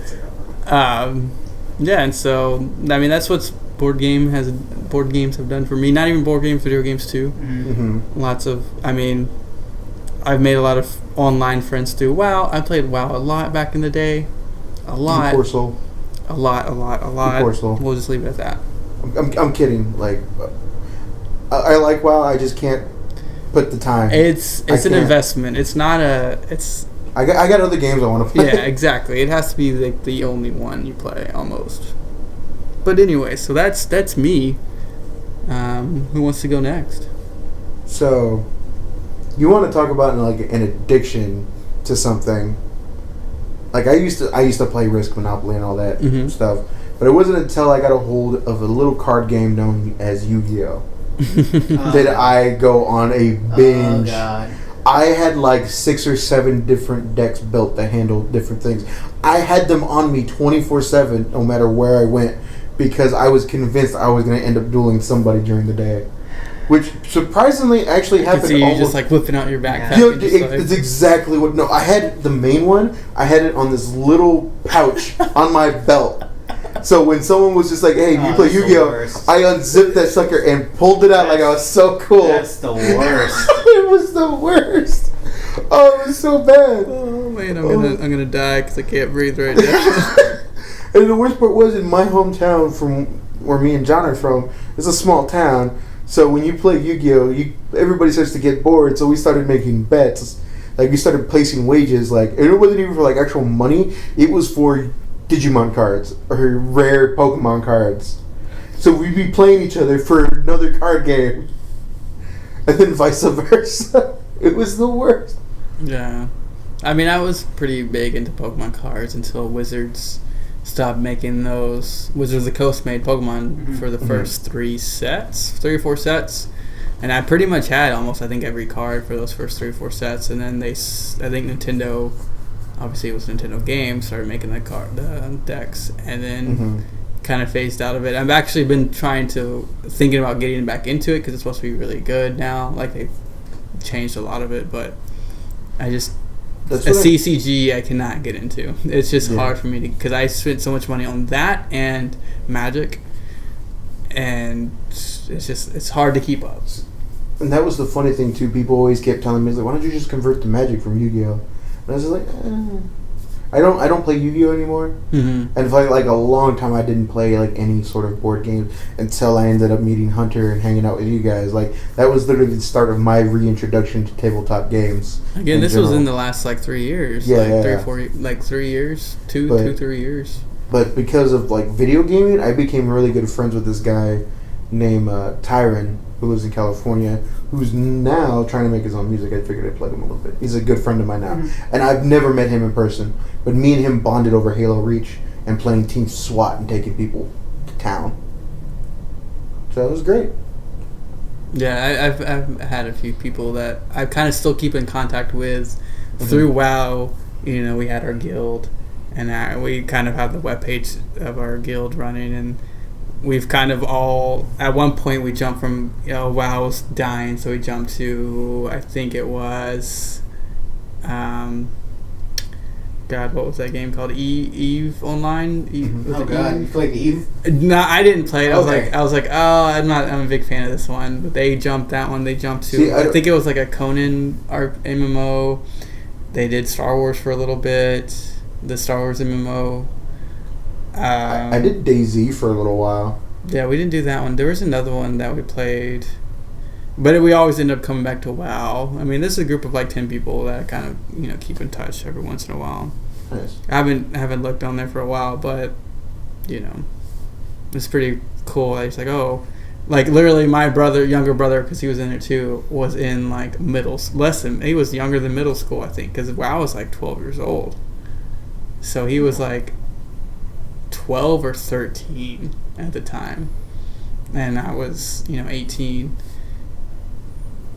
And so that's what board games have done for me. Not even board games, video games too. Mm-hmm. Lots of. I've made a lot of online friends through WoW. I played WoW a lot back in the day. A lot. Poor soul. A lot. Poor soul. We'll just leave it at that. I'm kidding. Like, I like WoW. I just can't put the time. It's an investment. It's not a. It's. I got other games I want to play. Yeah, exactly. It has to be like the only one you play almost. But anyway, so that's me. Who wants to go next? So, you want to talk about like an addiction to something? Like I used to play Risk, Monopoly, and all that stuff. But it wasn't until I got a hold of a little card game known as Yu-Gi-Oh! Did I go on a binge. Oh, God. I had like 6 or 7 different decks built that handled different things. I had them on me 24/7 no matter where I went because I was convinced I was going to end up dueling somebody during the day. Which surprisingly actually happened. See you just like whipping out your backpack. It's exactly what. No, I had the main one. I had it on this little pouch on my belt. So when someone was just like, "Hey, you play Yu-Gi-Oh!" I unzipped that sucker and pulled it out like I was so cool. That's the worst. It was the worst. Oh, it was so bad. Oh man, I'm gonna die because I can't breathe right now. And the worst part was in my hometown, from where me and John are from. It's a small town. So when you play Yu-Gi-Oh!, everybody starts to get bored. So we started making bets. Like we started placing wagers. Like, and it wasn't even for like actual money. It was for Digimon cards or rare Pokemon cards. So we'd be playing each other for another card game, and then vice versa. It was the worst. Yeah, I mean, I was pretty big into Pokemon cards until Wizards stopped making those. Wizards of the Coast made Pokemon for the first 3 or 4 sets, and I pretty much had almost, I think, every card for those first 3 or 4 sets. And then I think Nintendo, obviously it was Nintendo Games, started making the decks, and then kind of phased out of it. I've actually been thinking about getting back into it because it's supposed to be really good now. Like they've changed a lot of it, but I just. CCG I cannot get into. It's just hard for me to, because I spent so much money on that and Magic, and it's hard to keep up. And that was the funny thing too. People always kept telling me, like, "Why don't you just convert to Magic from Yu-Gi-Oh?" And I was just like, I don't play Yu-Gi-Oh anymore. And for like a long time, I didn't play like any sort of board game until I ended up meeting Hunter and hanging out with you guys. Like that was literally the start of my reintroduction to tabletop games. Again, this was in the last like 3 years. Yeah, like 3 or 4, like 3 years, 3 years. But because of like video gaming, I became really good friends with this guy named Tyron, who lives in California, who's now trying to make his own music. I figured I'd plug him a little bit. He's a good friend of mine now. And I've never met him in person, but me and him bonded over Halo Reach and playing Team SWAT and taking people to town. So it was great. Yeah, I've had a few people that I kind of still keep in contact with through WoW. You know, we had our guild, and we kind of have the webpage of our guild running, and we've kind of all, at one point we jumped from, WoW was dying, so we jumped to, I think it was, God, what was that game called? Eve Online? Oh God, you played Eve? No, I didn't play it. Okay. I was like, oh, I'm a big fan of this one. But they jumped that one. They jumped to, I think it was like a Conan MMO. They did Star Wars for a little bit. The Star Wars MMO. I did DayZ for a little while. Yeah, we didn't do that one. There was another one that we played, but we always end up coming back to WoW. I mean, this is a group of like 10 people that kind of keep in touch every once in a while. Nice. I haven't looked on there for a while, but it's pretty cool. It's like, oh, like literally my younger brother, because he was in there too, was in like he was younger than middle school, I think, because WoW was like 12 years old. So he was like 12 or 13 at the time, and I was 18.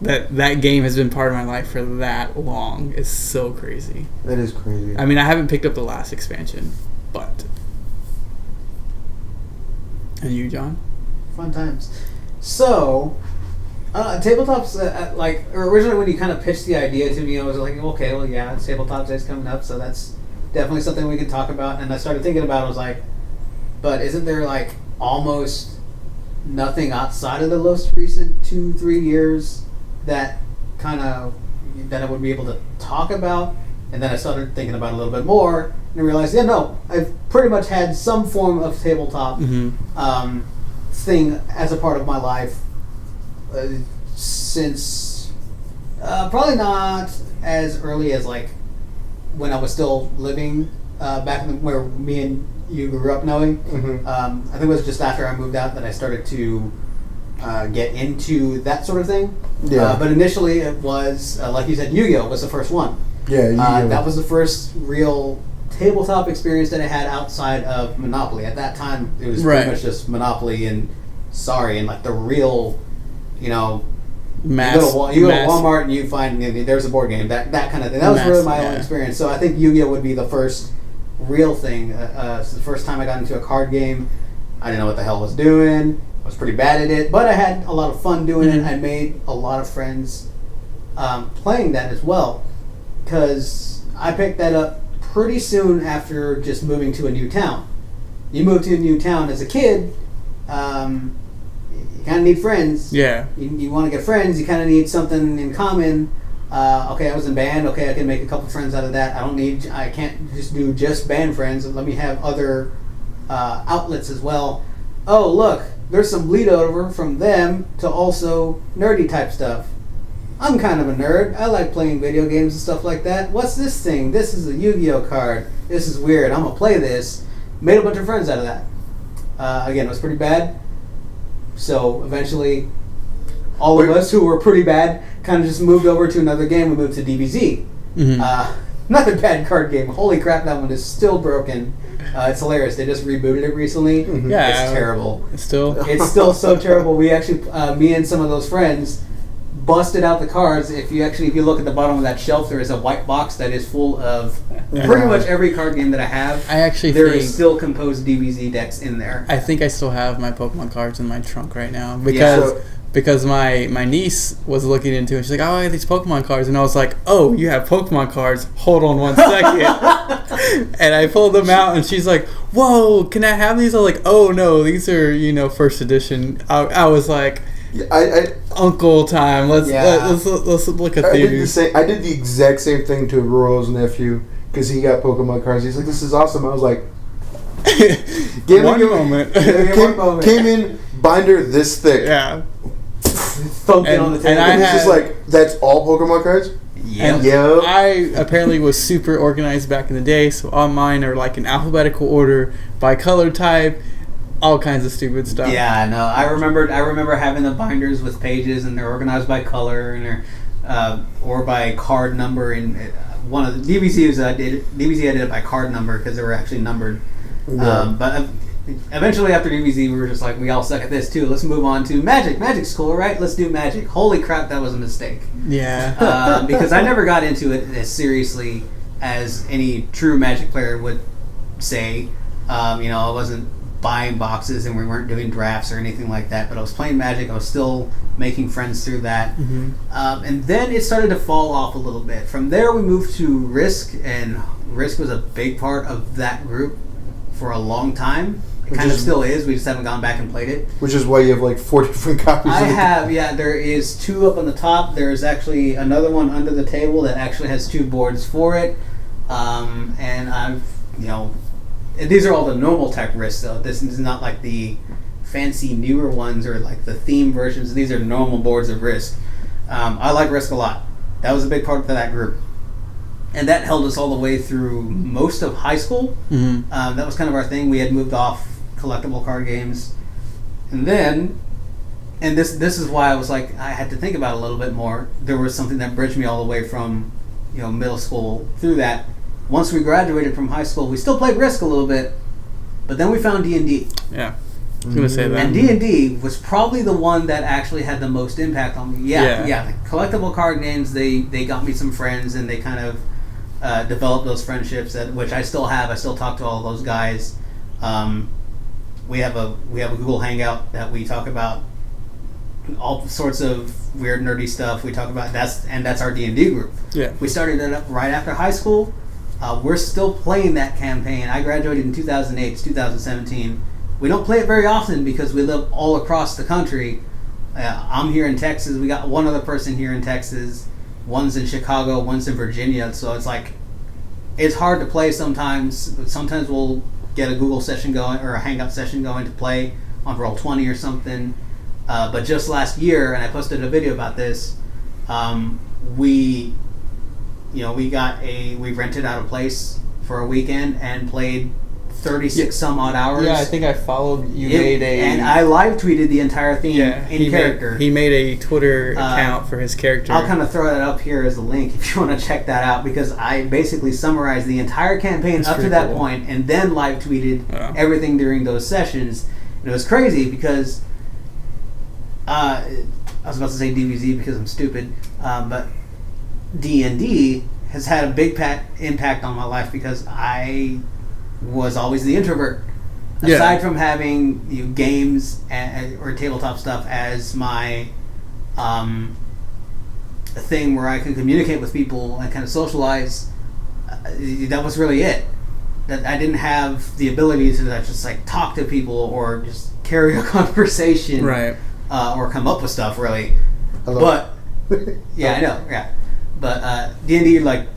That game has been part of my life for that long. It's so crazy. That is crazy. I mean, I haven't picked up the last expansion, but. And you, John? Fun times. So, tabletops, like, originally when you kind of pitched the idea to me, I was like, okay, well, yeah, it's Tabletop Day's coming up, so that's definitely something we can talk about. And I started thinking about it, I was like, but isn't there, like, almost nothing outside of the most recent 2-3 years that I would be able to talk about? And then I started thinking about it a little bit more, and realized, yeah, no, I've pretty much had some form of tabletop thing as a part of my life since probably not as early as like when I was still living back in where me and you grew up, Noe. I think it was just after I moved out that I started to get into that sort of thing. Yeah. But initially it was, like you said, Yu-Gi-Oh! Was the first one. Yeah, Yu-Gi-Oh! That was the first real tabletop experience that I had outside of Monopoly. At that time, it was pretty much just Monopoly and Sorry, and like the real, you know, you go to Walmart and you find there's a board game, that kind of thing. That was really my own experience. So I think Yu-Gi-Oh! Would be the first real thing. It's the first time I got into a card game. I didn't know what the hell I was doing. I was pretty bad at it, but I had a lot of fun doing it. I made a lot of friends playing that as well, because I picked that up pretty soon after just moving to a new town. You move to a new town as a kid, you kind of need friends. Yeah. You want to get friends, you kind of need something in common. Okay, I was in band. Okay, I can make a couple friends out of that. I can't just do just band friends. Let me have other outlets as well. Oh, look, there's some bleed over from them to also nerdy type stuff. I'm kind of a nerd. I like playing video games and stuff like that. What's this thing? This is a Yu-Gi-Oh! Card. This is weird. I'm going to play this. Made a bunch of friends out of that. Again, it was pretty bad. So eventually, all of us who were pretty bad kind of just moved over to another game. We moved to DBZ. Another bad card game. Holy crap, that one is still broken. It's hilarious. They just rebooted it recently. Yeah, it's terrible. It's still so terrible. We actually, me and some of those friends, busted out the cards. If you look at the bottom of that shelf, there is a white box that is full of pretty much every card game that I have. There is still composed DBZ decks in there. I think I still have my Pokemon cards in my trunk right now because my niece was looking into it. She's like, "Oh, I have these Pokemon cards," and I was like, "Oh, you have Pokemon cards? Hold on 1 second." And I pulled them out, and she's like, "Whoa, can I have these?" I was like, "Oh no, these are first edition." I was like, Uncle time. Let's look at these. I did the exact same thing to Royal's nephew because he got Pokemon cards. He's like, "This is awesome." I was like, One moment. Came in binder this thick. Yeah. Thumping on the table. And it's just like, that's all Pokemon cards? Yeah. I apparently was super organized back in the day, so all mine are like in alphabetical order by color type. All kinds of stupid stuff. Yeah, no, I remember having the binders with pages, and they're organized by color, and they're or by card number. And one of the DVCs I did it by card number because they were actually numbered. Yeah. But eventually, after DVC, we were just like, we all suck at this too. Let's move on to Magic. Magic's cool, right? Let's do Magic. Holy crap, that was a mistake. Yeah. Because I never got into it as seriously as any true Magic player would say. I wasn't buying boxes and we weren't doing drafts or anything like that, but I was playing Magic. I was still making friends through that. And then it started to fall off a little bit. From there we moved to Risk, and Risk was a big part of that group for a long time. It kind of still is. We just haven't gone back and played it. Which is why you have like 4 different copies. I have, yeah. There is 2 up on the top. There's actually another one under the table that actually has 2 boards for it. And I've, these are all the normal tech Risks, though. This is not like the fancy newer ones or like the theme versions. These are normal boards of Risk. I like Risk a lot. That was a big part of that group. And that held us all the way through most of high school. That was kind of our thing. We had moved off collectible card games. And then, and this is why I was like, I had to think about it a little bit more. There was something that bridged me all the way from, middle school through that. Once we graduated from high school, we still played Risk a little bit, but then we found D&D. Yeah, I was going to say that. And D&D was probably the one that actually had the most impact on me. Yeah. The collectible card games, they got me some friends, and they kind of developed those friendships, which I still have. I still talk to all those guys. We have a Google Hangout that we talk about all sorts of weird nerdy stuff. We talk about that's our D&D group. Yeah, we started it up right after high school. We're still playing that campaign. I graduated in 2008. It's 2017. We don't play it very often because we live all across the country. I'm here in Texas. We got one other person here in Texas. One's in Chicago. One's in Virginia. So it's like it's hard to play sometimes. Sometimes we'll get a Google session going or a Hangout session going to play on Roll20 or something. But just last year, and I posted a video about this, we rented out a place for a weekend and played 36 some odd hours. Yeah, I think I followed you. And I live tweeted the entire theme in character. He made a Twitter account for his character. I'll kind of throw that up here as a link if you want to check that out, because I basically summarized the entire campaign up to that point and then live tweeted everything during those sessions. And it was crazy because I was about to say DBZ because I'm stupid, but D&D has had a big impact on my life because I was always the introvert. Aside from having games or tabletop stuff as my thing where I could communicate with people and kind of socialize, that was really it. That I didn't have the ability to just like talk to people or just carry a conversation, right? Or come up with stuff really. But yeah, I know, yeah. But D&D like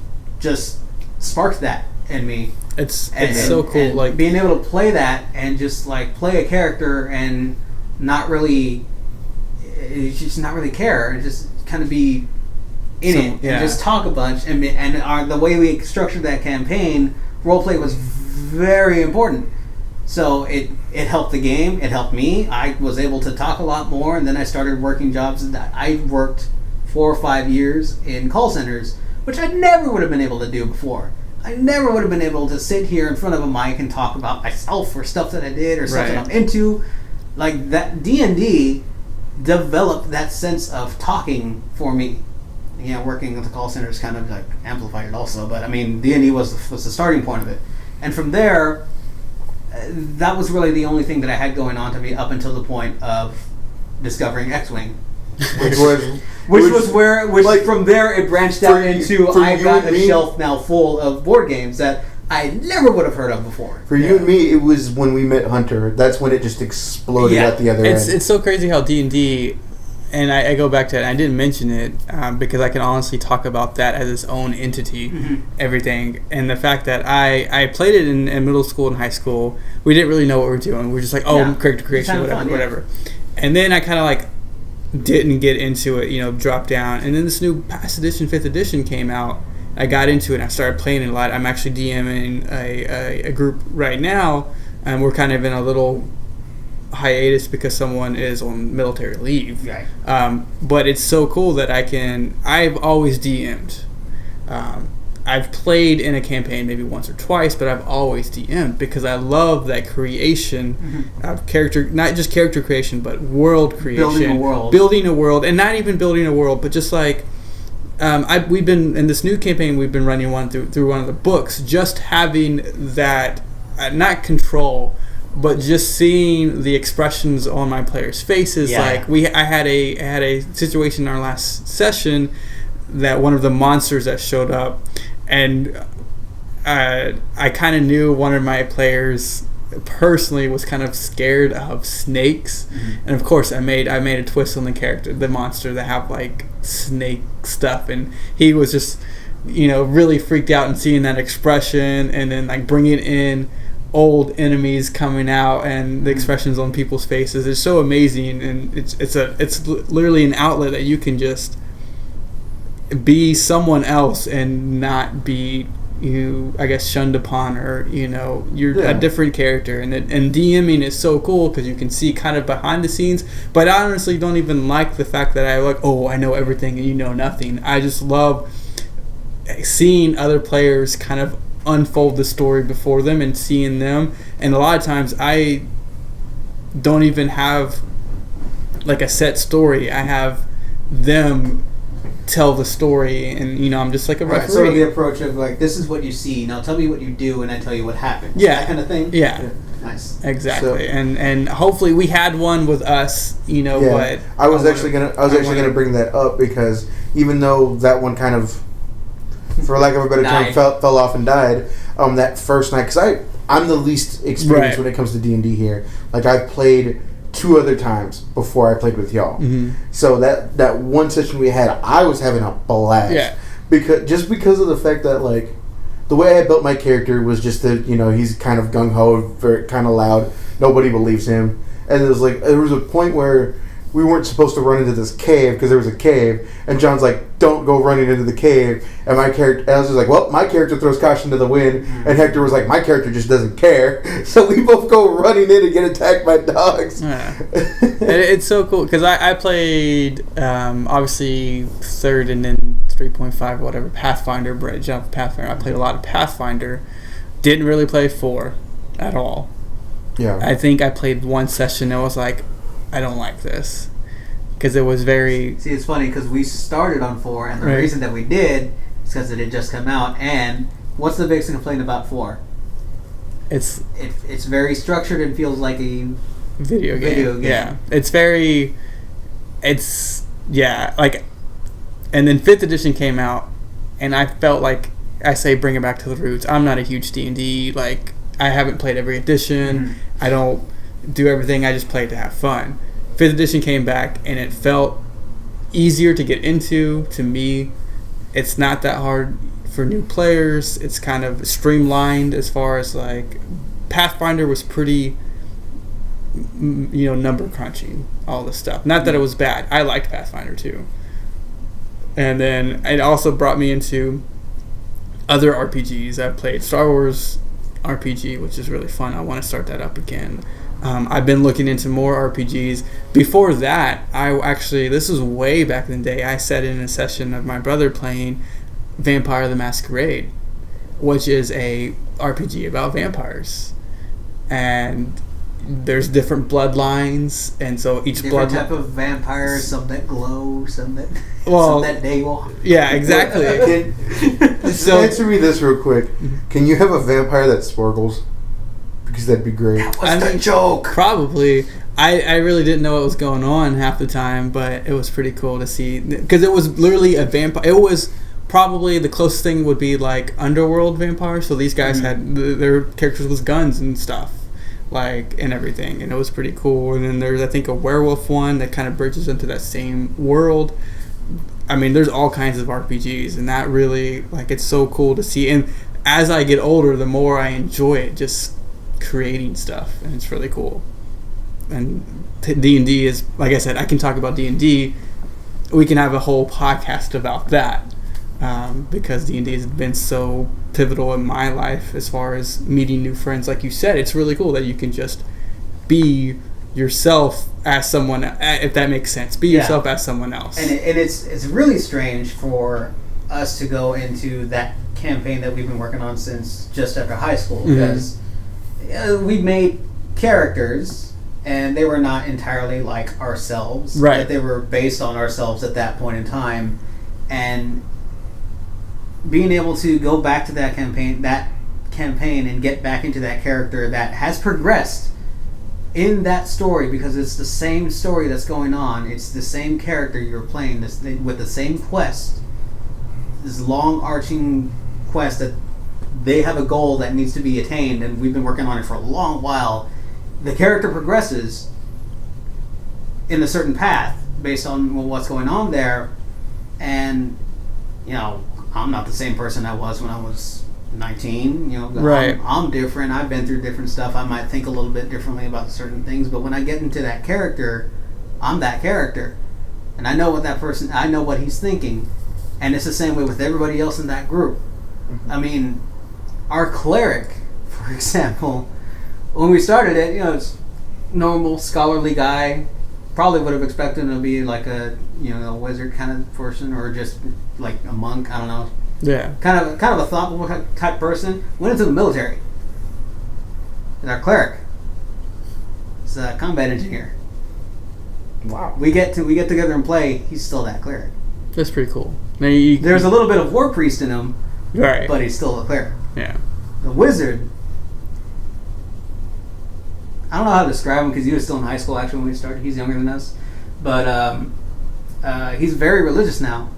just sparked that in me. It's so cool, and like being able to play that and just like play a character and not really care and just kind of be in it and just talk a bunch and the way we structured that campaign, roleplay was very important. So it helped the game, it helped me. I was able to talk a lot more, and then I started working jobs. I worked 4 or 5 years in call centers, which I never would have been able to do before. I never would have been able to sit here in front of a mic and talk about myself or stuff that I did or stuff that I'm into. Like that, D&D developed that sense of talking for me. Working at the call centers kind of like amplified it also. But I mean, D&D was the starting point of it, and from there, that was really the only thing that I had going on to me up until the point of discovering X-Wing. Which from there it branched out into I got a shelf now full of board games that I never would have heard of before. For you and me, it was when we met Hunter. That's when it just exploded at the other end. It's so crazy how D&D, and I go back to it, and I didn't mention it because I can honestly talk about that as its own entity, everything. And the fact that I played it in middle school and high school, we didn't really know what we were doing. We were just like, character creation, whatever. And then I kind of like didn't get into it, dropped down. And then this new past edition, 5th edition came out. I got into it and I started playing it a lot. I'm actually DMing a group right now, and we're kind of in a little hiatus because someone is on military leave. Right. But it's so cool that I've always DM'd. I've played in a campaign maybe once or twice, but I've always DM'd because I love that creation of character, not just character creation, but world creation. Building a world, and not even building a world, but just like we've been in this new campaign. We've been running one through one of the books, just having that not control, but just seeing the expressions on my players' faces. Like I had a situation in our last session that one of the monsters that showed up, and I kind of knew one of my players personally was kind of scared of snakes, and of course I made a twist on the monster that have like snake stuff, and he was just really freaked out and seeing that expression, and then like bringing in old enemies coming out and the expressions on people's faces is so amazing. And it's literally an outlet that you can just be someone else and not be shunned upon, or you're a different character. And DMing is so cool because you can see kind of behind the scenes. But I honestly don't even like the fact that I know everything and you know nothing. I just love seeing other players kind of unfold the story before them and seeing them. And a lot of times I don't even have like a set story. I have them tell the story, and I'm just like a referee. Sort of the approach of like, this is what you see, now tell me what you do, and I tell you what happens. Yeah, that kind of thing. Yeah. Nice. Exactly. So, and hopefully we had one with us. But I was actually gonna bring that up because even though that one kind of, for lack of a better term, fell off and died that first night, because I'm the least experienced when it comes to D&D here. Like I've played 2 other times before I played with y'all. So that one session we had, I was having a blast. Yeah. Because of the fact that like the way I built my character was just that, he's kind of gung-ho, very kind of loud. Nobody believes him. And there was a point where we weren't supposed to run into this cave because there was a cave, and John's like, don't go running into the cave. And I was just like, well, my character throws caution to the wind, and Hector was like, my character just doesn't care. So we both go running in and get attacked by dogs. Yeah. It's so cool because I played obviously 3rd and then 3.5 whatever Pathfinder, jump Pathfinder. I played a lot of Pathfinder. Didn't really play 4 at all. Yeah. I think I played one session and I was like, I don't like this because it was very. See, it's funny because we started on 4, and the reason that we did is because it had just come out. And what's the biggest complaint about 4? It's very structured and feels like a video game. Yeah, it's very. It's like, and then 5th edition came out, and I felt like I say bring it back to the roots. I'm not a huge D&D. Like, I haven't played every edition. Mm-hmm. I don't do everything. I just play it to have fun. 5th edition came back and it felt easier to get into. To me, it's not that hard for new players. It's kind of streamlined as far as like Pathfinder was pretty number crunching, all this stuff. Not that it was bad. I liked Pathfinder too. And then it also brought me into other RPGs. I've played Star Wars RPG, which is really fun. I want to start that up again. I've been looking into more RPGs. Before that, this was way back in the day, I sat in a session of my brother playing Vampire the Masquerade, which is a RPG about vampires. And there's different bloodlines, and so each different type of vampires, some that glow, some that daywalk. Yeah, exactly. So answer me this real quick. Can you have a vampire that sporgles? Because that'd be great. That was the joke. Probably. I really didn't know what was going on half the time, but it was pretty cool to see. Because it was literally a vampire. It was probably the closest thing would be like Underworld vampires. So these guys had their characters with guns and stuff, and everything. And it was pretty cool. And then there's, I think, a werewolf one that kind of bridges into that same world. I mean, there's all kinds of RPGs. And that really, it's so cool to see. And as I get older, the more I enjoy it, just creating stuff, and it's really cool. And D&D is, like I said, I can talk about D&D. We can have a whole podcast about that, because D&D has been so pivotal in my life as far as meeting new friends. Like you said, it's really cool that you can just be yourself as someone, if that makes sense. Be yourself as someone else. And it's really strange for us to go into that campaign that we've been working on since just after high school, because we made characters, and they were not entirely like ourselves. Right. But they were based on ourselves at that point in time, and being able to go back to that campaign, and get back into that character that has progressed in that story, because it's the same story that's going on. It's the same character you're playing with the same quest, this long arching quest that they have a goal that needs to be attained, and we've been working on it for a long while. The character progresses in a certain path based on what's going on there, and I'm not the same person I was when I was 19. Right. I'm different. I've been through different stuff. I might think a little bit differently about certain things, but when I get into that character, I'm that character, and I know what he's thinking, and it's the same way with everybody else in that group. I mean, our cleric, for example, when we started it, it's normal scholarly guy. Probably would have expected him to be like a wizard kind of person, or just like a monk. I don't know. Yeah. Kind of a thoughtful type person. Went into the military. And our cleric is a combat engineer. Wow. We get together and play. He's still that cleric. That's pretty cool. Now there's a little bit of war priest in him. Right. But he's still a cleric. Yeah. The wizard, I don't know how to describe him because he was still in high school actually when we started. He's younger than us. But he's very religious now.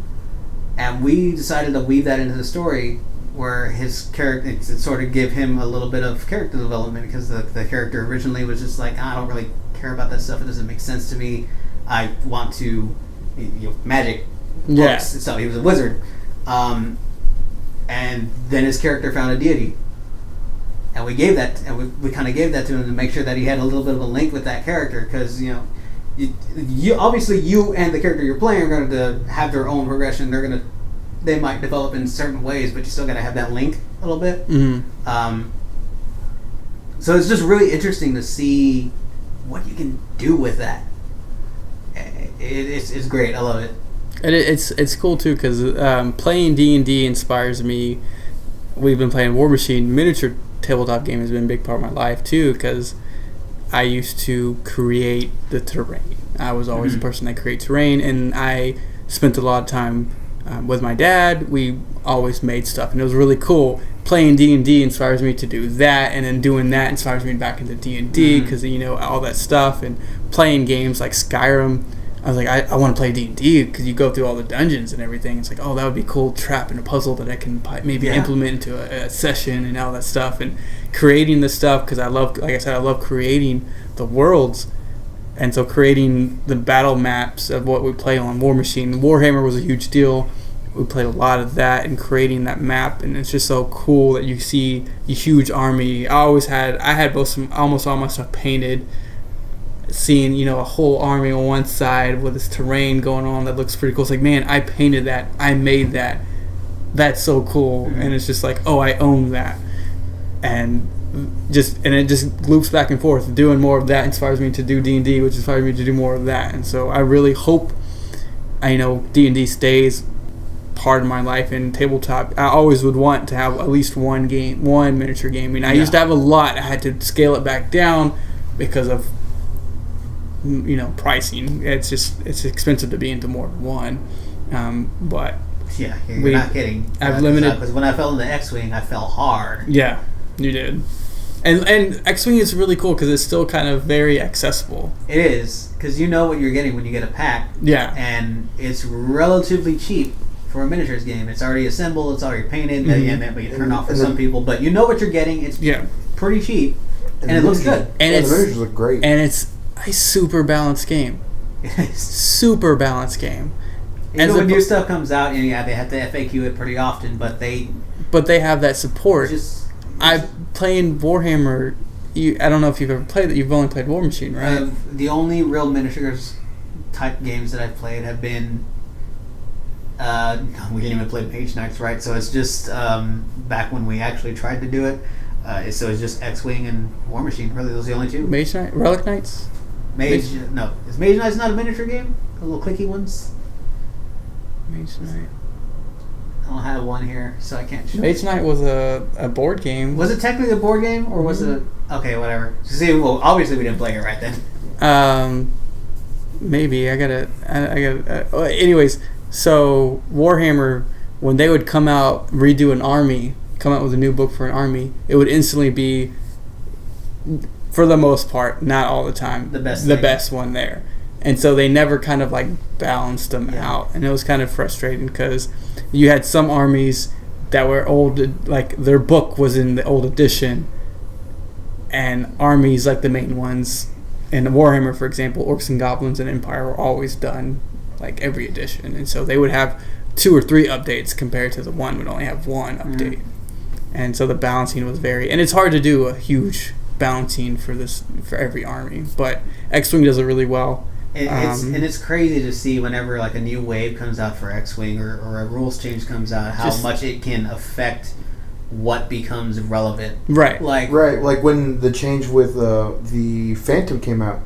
And we decided to weave that into the story where his character, to sort of give him a little bit of character development, because the character originally was just like, I don't really care about that stuff. It doesn't make sense to me. I want to, magic books. Yeah. So he was a wizard. and then his character found a deity. And we gave that, and we kind of gave that to him to make sure that he had a little bit of a link with that character, because you obviously you and the character you're playing are going to have their own progression. They might develop in certain ways, but you still got to have that link a little bit. Mm-hmm. So it's just really interesting to see what you can do with that. It's great. I love it. And it's cool too, because playing D&D inspires me. We've been playing War Machine. Miniature tabletop game has been a big part of my life too, because I used to create the terrain. I was always the person that creates terrain, and I spent a lot of time with my dad. We always made stuff, and it was really cool. Playing D&D inspires me to do that, and then doing that inspires me back into D&D, because all that stuff. And playing games like Skyrim, I was like, I want to play D&D, because you go through all the dungeons and everything. It's like, oh, that would be a cool trap and a puzzle that I can maybe implement into a session and all that stuff. And creating the stuff, because I love creating the worlds. And so creating the battle maps of what we play on War Machine. Warhammer was a huge deal. We played a lot of that and creating that map, and it's just so cool that you see a huge army. I had almost all my stuff painted. Seeing a whole army on one side with this terrain going on that looks pretty cool. It's like, man, I painted that, I made that. That's so cool. And it's just like, oh, I own that. And it just loops back and forth. Doing more of that inspires me to do D&D, which inspires me to do more of that. And so I really hope D&D stays part of my life in tabletop. I always would want to have at least one miniature game. I mean, I used to have a lot. I had to scale it back down because of pricing. It's expensive to be into more than one. But yeah, you're not kidding. I've limited, because when I fell into X-Wing, I fell hard. Yeah, you did. And X-Wing is really cool because it's still kind of very accessible. It is, because you know what you're getting when you get a pack. Yeah. And it's relatively cheap for a miniatures game. It's already assembled, it's already painted, that may turn off for some people, but you know what you're getting. It's pretty cheap, and it looks good. And the miniatures look great. And it's a super balanced game. Super balanced game. And when new stuff comes out, and they have to FAQ it pretty often, but they have that support. I'm playing Warhammer. I don't know if you've ever played it. You've only played War Machine, right? The only real miniatures type games that I've played have been. We didn't even play Mage Knights, right? So it's just back when we actually tried to do it. So it's just X-Wing and War Machine. Really, those are the only two. Mage Knight, Relic Knights. No, is Mage Knights not a miniature game? The little clicky ones. Mage Knight. I don't have one here, so I can't show Mage Knight was a board game. Was it technically a board game, or was it okay? Whatever. See, well, obviously we didn't play it right then. Maybe I gotta. Anyways, so Warhammer, when they would come out, redo an army, come out with a new book for an army, it would instantly be, for the most part, not all the time, the best one there. And so they never kind of like balanced them out, and it was kind of frustrating because you had some armies that were old, like their book was in the old edition, and armies like the main ones in Warhammer, for example, Orcs and Goblins and Empire were always done like every edition, and so they would have 2 or 3 updates compared to the one would only have 1 update. And so the balancing was and it's hard to do a huge balancing for every army, but X-Wing does it really well. And it's crazy to see whenever like a new wave comes out for X-Wing or a rules change comes out, how much it can affect what becomes relevant. Right. Like when the change with the Phantom came out,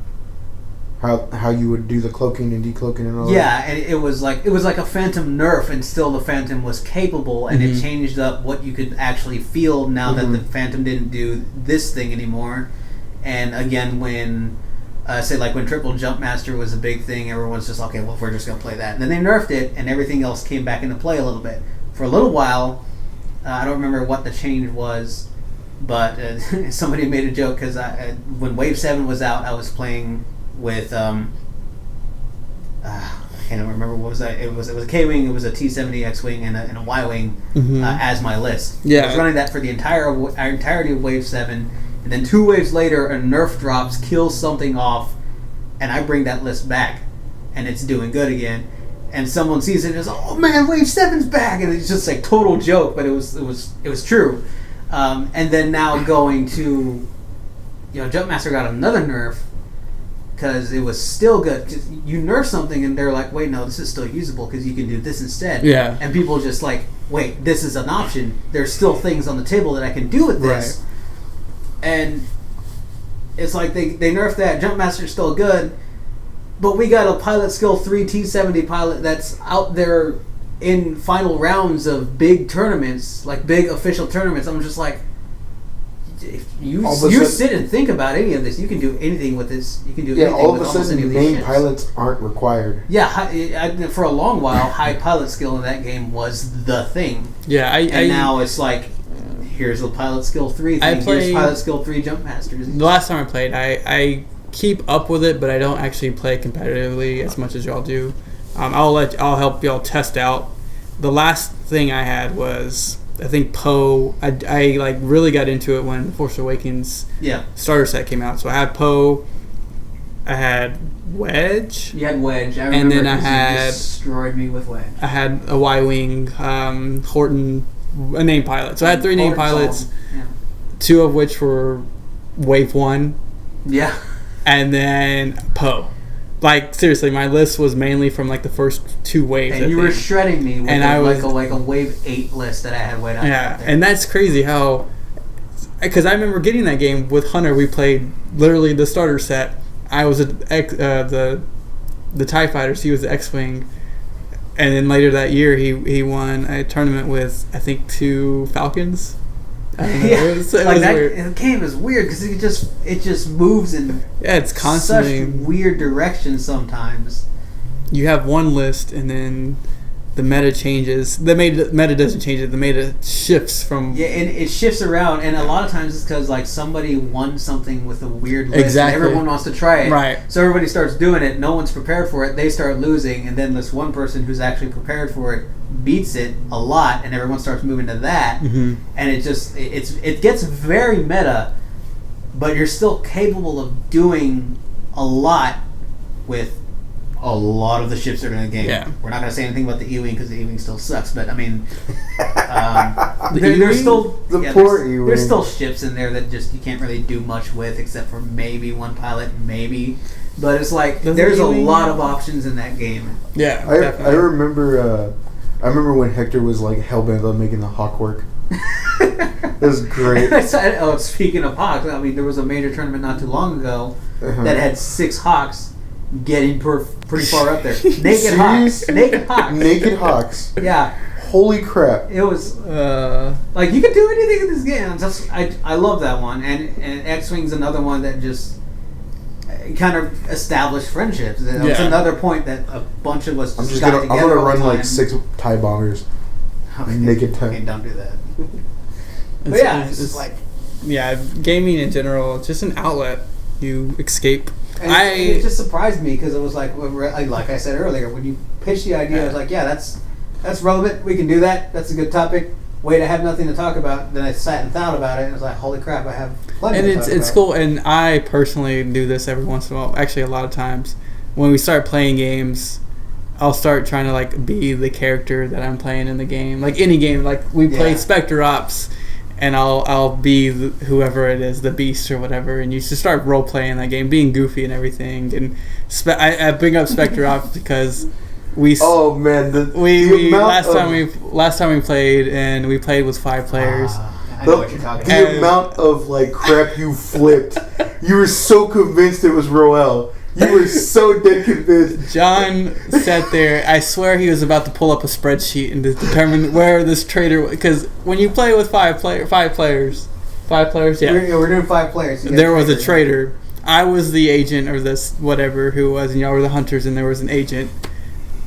how you would do the cloaking and decloaking and all that. Yeah, and it was like a Phantom nerf, and still the Phantom was capable, and it changed up what you could actually feel now that the Phantom didn't do this thing anymore. And again, when say like when Triple Jump Master was a big thing, everyone's just okay, well, we're just gonna play that. And then they nerfed it, and everything else came back into play a little bit. For a little while, I don't remember what the change was, but somebody made a joke because when Wave 7 was out, I was playing with I can't remember what was that. It was a K-Wing, it was a T-70 X-Wing, and a Y-Wing as my list. Yeah. I was running that for the entirety of Wave 7, and then 2 waves later, a nerf drops, kills something off, and I bring that list back, and it's doing good again. and someone sees it and is, oh man, Wave 7's back, and it's just like total joke, but it was true. And then now going to, Jumpmaster got another nerf because it was still good. You nerf something and they're like, wait, no, this is still usable because you can do this instead. Yeah. And people just like, wait, this is an option. There's still things on the table that I can do with this. Right. And it's like they nerfed that. Jumpmaster's still good, but we got a Pilot Skill 3 T70 pilot that's out there in final rounds of big tournaments, like big official tournaments. I'm just like, if you sit and think about any of this, you can do anything with this. You can do anything all with of a almost any sudden, of these main ships. pilots aren't required. Yeah, for a long while, high pilot skill in that game was the thing. Yeah, and now it's like, here's the Pilot Skill 3 thing. Here's Pilot Skill 3 Jumpmasters. The last time I played, I keep up with it, but I don't actually play competitively as much as y'all do. I'll help y'all test out. The last thing I had was, I think, Poe. I like really got into it when Force Awakens starter set came out. So I had Poe, I had Wedge. You had Wedge. I remember, and then you destroyed me with Wedge. I had a Y-wing, Horton, a name pilot. So I had 3 name pilots, 2 of which were Wave 1. Yeah. And then Poe. Like, seriously, my list was mainly from like the first 2 waves. And you were shredding me with like a Wave 8 list that I had way down. Yeah, and that's crazy how... Because I remember getting that game with Hunter. We played literally the starter set. I was the TIE Fighters. He was the X-Wing. And then later that year, he won a tournament with, I think, 2 Falcons. I don't know. It was weird. The game is weird because it just moves in it's constantly such weird directions sometimes. You have one list and then the meta changes. The meta doesn't change it. The meta shifts from... Yeah, and it shifts around, and a lot of times it's because like somebody won something with a weird list. Exactly. And everyone wants to try it. Right. So everybody starts doing it. No one's prepared for it. They start losing, and then this one person who's actually prepared for it beats it a lot, and everyone starts moving to that. Mm-hmm. And it gets very meta, but you're still capable of doing a lot with a lot of the ships that are in the game. Yeah. We're not going to say anything about the E-Wing because the E-Wing still sucks, but I mean, there's still E-Wing. There's still ships in there that just you can't really do much with except for maybe one pilot, maybe. But it's like there's a lot of options in that game. Yeah, I remember when Hector was like hellbent on making the Hawk work. It was great. Speaking of Hawks, I mean, there was a major tournament not too long ago that had 6 Hawks getting pretty far up there. Naked Hawks. Naked Hawks. Yeah. Holy crap. It was like you could do anything in this game. I love that one. And X-Wing's another one that just kind of established friendships. It was another point that a bunch of us I'm got together. I'm gonna run like 6 TIE bombers. Okay. Naked TIE. Okay, don't do that. But yeah, it's like... Yeah, gaming in general, it's just an outlet. You escape. And it just surprised me because it was like I said earlier, when you pitched the idea, I was like, yeah, that's relevant. We can do that. That's a good topic. Wait, I have nothing to talk about. Then I sat and thought about it, and I was like, holy crap, I have plenty to talk about. And it's cool, and I personally do this every once in a while. Actually, a lot of times. When we start playing games, I'll start trying to like be the character that I'm playing in the game. Like any game, like we played Spectre Ops, and I'll be whoever it is, the Beast or whatever, and you just start role playing that game, being goofy and everything. And I bring up Spectre Ops because we last time we played, and we played with 5 players. I know what you're talking about. The amount of like crap you flipped, you were so convinced it was Roel. You were so dead convinced. John sat there. I swear he was about to pull up a spreadsheet and to determine where this traitor... Because when you play with 5 players... 5 players, yeah. We're doing 5 players. There was a traitor. I was the agent or this whatever who was, and y'all were the hunters, and there was an agent.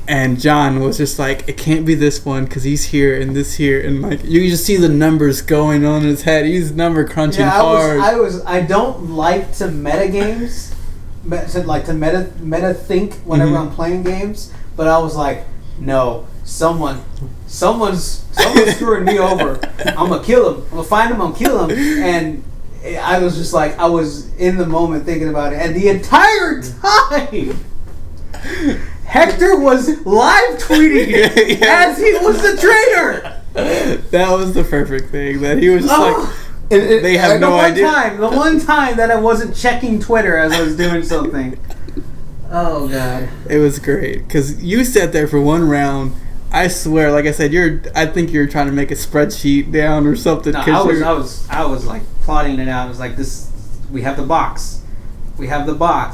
And John was just like, it can't be this one because he's here and this here. And like you just see the numbers going on in his head. He's number crunching hard. I don't like to meta games. To meta think whenever I'm playing games, but I was like, no, someone's screwing me over. I'm gonna kill him. I'm gonna find him. I'm gonna kill him. And I was just like, I was in the moment thinking about it, and the entire time. Hector was live tweeting as he was the traitor. That was the perfect thing. That he was just like, they have no idea. The one time that I wasn't checking Twitter as I was doing something. Oh God! It was great because you sat there for one round. I swear, like I said, I think you're trying to make a spreadsheet down or something. No, I was like plotting it out. I was like, we have the box,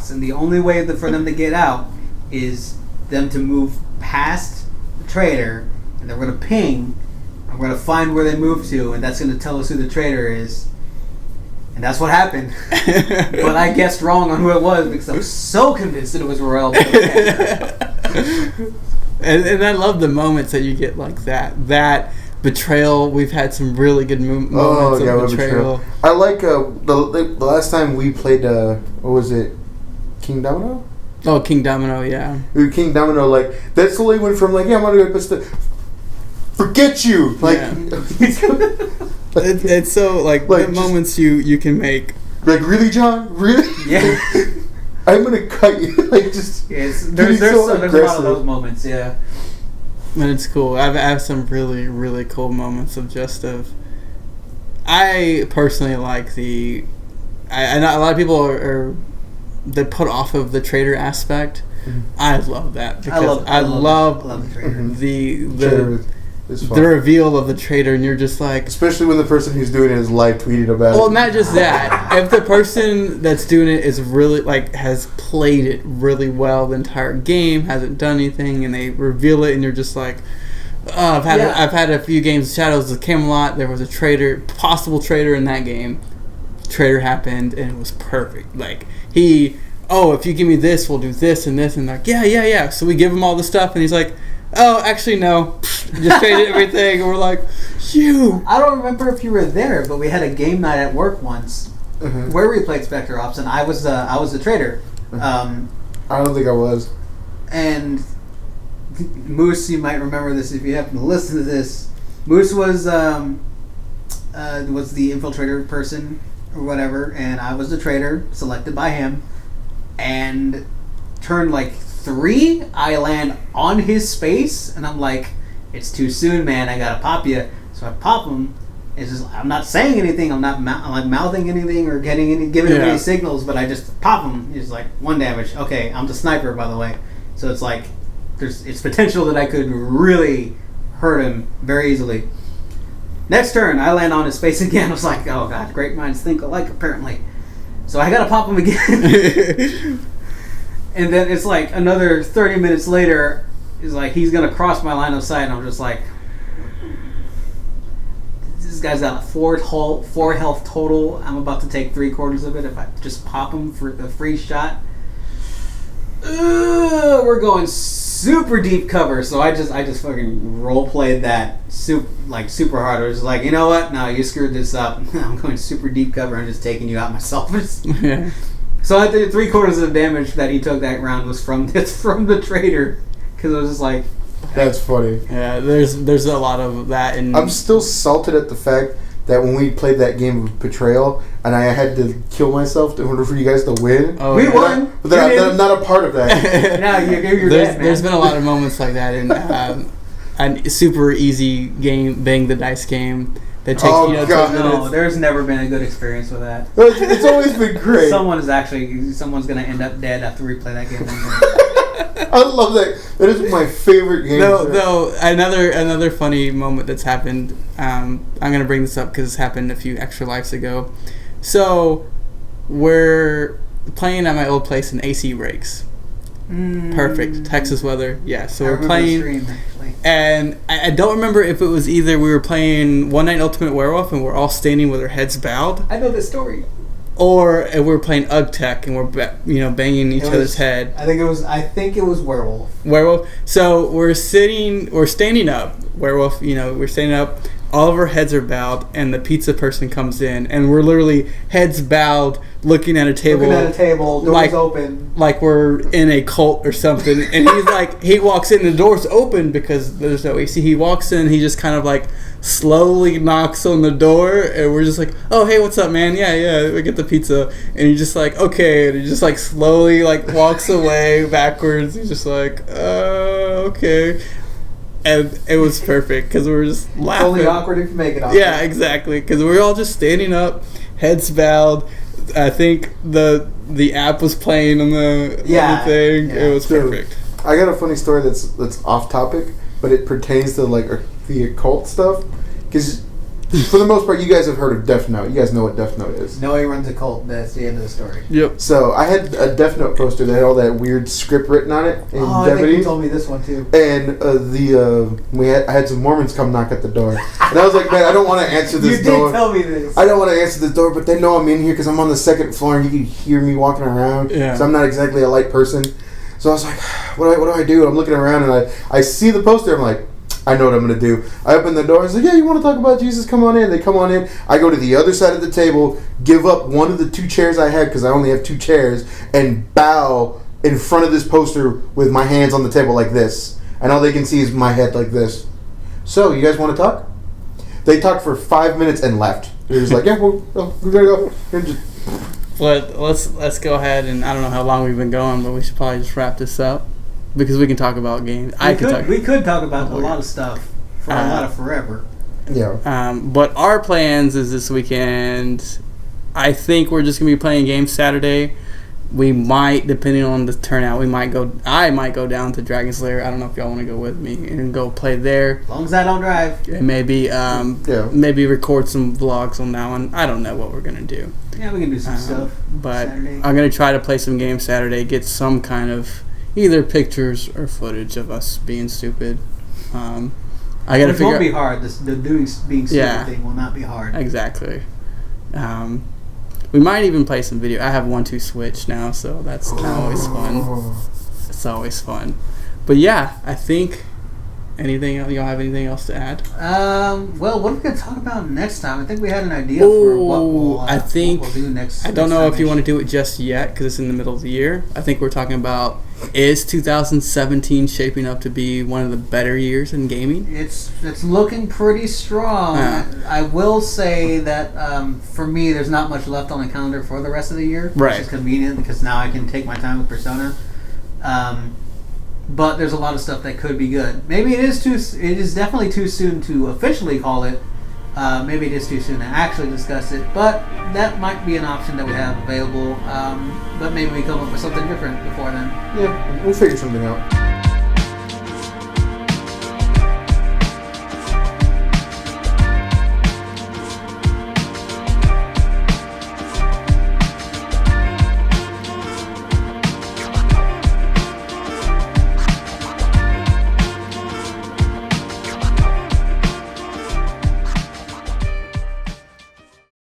and the only way for them to get out is them to move past the traitor, and they're going to ping, and we're going to find where they moved to, and that's going to tell us who the traitor is. And that's what happened. But I guessed wrong on who it was because I was so convinced that it was Royal. And I love the moments that you get like that. That betrayal. We've had some really good moments of betrayal. I like the last time we played. What was it? King Domino. Oh, King Domino, yeah. King Domino, like that slowly went from like, yeah, I'm gonna go put forget you, like. Yeah. It's so like the moments you can make. Like, really, John? Really? Yeah. I'm gonna cut you. Like, just. Yes, there's a lot of those moments. Yeah. And it's cool. I have some really, really cool moments I personally like I know a lot of people are they put off of the traitor aspect. Mm-hmm. I love that because I love the traitor. The reveal of the traitor, and you're just like... Especially when the person who's doing it is live tweeting about it. Well, not just that. If the person that's doing it is really, like, has played it really well the entire game, hasn't done anything, and they reveal it, and you're just like... I've had a few games, Shadows of Camelot, there was a possible traitor in that game. Traitor happened, and it was perfect. Like, if you give me this, we'll do this and this, and like, yeah. So we give him all the stuff, and he's like... Oh, actually, no. Just traded everything, and we're like, you. I don't remember if you were there, but we had a game night at work once where we played Spectre Ops, and I was the traitor. I don't think I was. And Moose, you might remember this if you happen to listen to this. Moose was the infiltrator person or whatever, and I was the traitor selected by him. And turn like 3, I land on his space, and I'm like, it's too soon, man. I gotta pop you. So I pop him. It's just, I'm not saying anything. I'm not mouthing anything or giving him any signals, but I just pop him. He's like 1 damage. Okay, I'm the sniper, by the way. So it's like it's potential that I could really hurt him very easily. Next turn, I land on his face again. I was like, oh god, great minds think alike, apparently. So I gotta pop him again. And then it's like another 30 minutes later, he's going to cross my line of sight, and I'm just like, this guy's got 4 health total. I'm about to take 3/4 of it if I just pop him for the free shot. We're going super deep cover, so I just fucking role played that super hard. I was just like, you know what? No, you screwed this up. I'm going super deep cover. I'm just taking you out myself. Yeah. So I think 3/4 of the damage that he took that round was from the traitor, because I was just like, that's funny. Yeah, there's a lot of that. And I'm still salted at the fact that when we played that game of Betrayal, and I had to kill myself in order for you guys to win. Oh, we won. But I'm not a part of that. No, you're dead, man. There's been a lot of moments like that in a super easy game, Bang the Dice game. That takes, God. No, there's never been a good experience with that. It's always been great. Someone's going to end up dead after we play that game. I love that. That is my favorite game. No, another funny moment that's happened. I'm going to bring this up because it's happened a few extra lives ago. So, we're playing at my old place and AC breaks. Perfect. Texas weather. Yeah, so we're playing. Stream, actually. And I don't remember if it was either we were playing One Night Ultimate Werewolf and we're all standing with our heads bowed. I know this story. Or we were playing UgTech and we're banging each other's head. I think it was Werewolf. Werewolf. So we're standing up. Werewolf, we're standing up. All of our heads are bowed, and the pizza person comes in, and we're literally heads bowed, looking at a table. Doors open. Like we're in a cult or something. And he's like, he walks in, the door's open because there's no AC. He walks in, he just kind of like slowly knocks on the door, and we're just like, oh, hey, what's up, man? Yeah, we get the pizza. And he's just like, okay. And he just like slowly like walks away backwards. He's just like, okay. And it was perfect because we were just laughing. It's only awkward if you make it awkward. Yeah, exactly. Because we were all just standing up, heads bowed. I think the app was playing on the thing. Yeah. It was perfect. I got a funny story that's off topic, but it pertains to like the occult stuff. Because for the most part, you guys have heard of Death Note. You guys know what Death Note is. No, he runs a cult. That's the end of the story. Yep. So I had a Death Note poster that had all that weird script written on it. In I think you told me this one too. And I had some Mormons come knock at the door, and I was like, man, I don't want to answer this door. You did tell me this. I don't want to answer the door, but they know I'm in here because I'm on the second floor, and you can hear me walking around. Yeah. So I'm not exactly a light person. So I was like, what do I do? I'm looking around, and I see the poster. I'm like, I know what I'm going to do. I open the door. I was like, yeah, you want to talk about Jesus? Come on in. They come on in. I go to the other side of the table, give up one of the 2 chairs I had because I only have 2 chairs, and bow in front of this poster with my hands on the table like this. And all they can see is my head like this. So, you guys want to talk? They talked for 5 minutes and left. They're just like, yeah, we're going to go. But let's go ahead, and I don't know how long we've been going, but we should probably just wrap this up. Because we can talk about games. We could talk about a lot of stuff for a lot of forever. Yeah. But our plans is this weekend. I think we're just gonna be playing games Saturday. We might, depending on the turnout, I might go down to Dragon Slayer. I don't know if y'all want to go with me and go play there. As long as I don't drive. And maybe record some vlogs on that one. I don't know what we're gonna do. Yeah, we can do some stuff. But Saturday. I'm gonna try to play some games Saturday. Get some kind of either pictures or footage of us being stupid. I gotta It won't be hard. The being stupid thing will not be hard. Exactly. We might even play some video. I have 1-2 Switch now, so that's always fun. It's always fun. But yeah, I think anything else? Y'all have anything else to add? Well, what are we gonna talk about next time? I think we had an idea for what we'll do next. I don't know if you want to do it just yet because it's in the middle of the year. I think we're talking about, is 2017 shaping up to be one of the better years in gaming? It's looking pretty strong. I will say that for me, there's not much left on the calendar for the rest of the year, right? Which is convenient because now I can take my time with Persona. But there's a lot of stuff that could be good. Maybe it is definitely too soon to officially call it. Maybe it is too soon to actually discuss it. But that might be an option that we have available. But maybe we come up with something different before then. Yeah, we'll figure something out.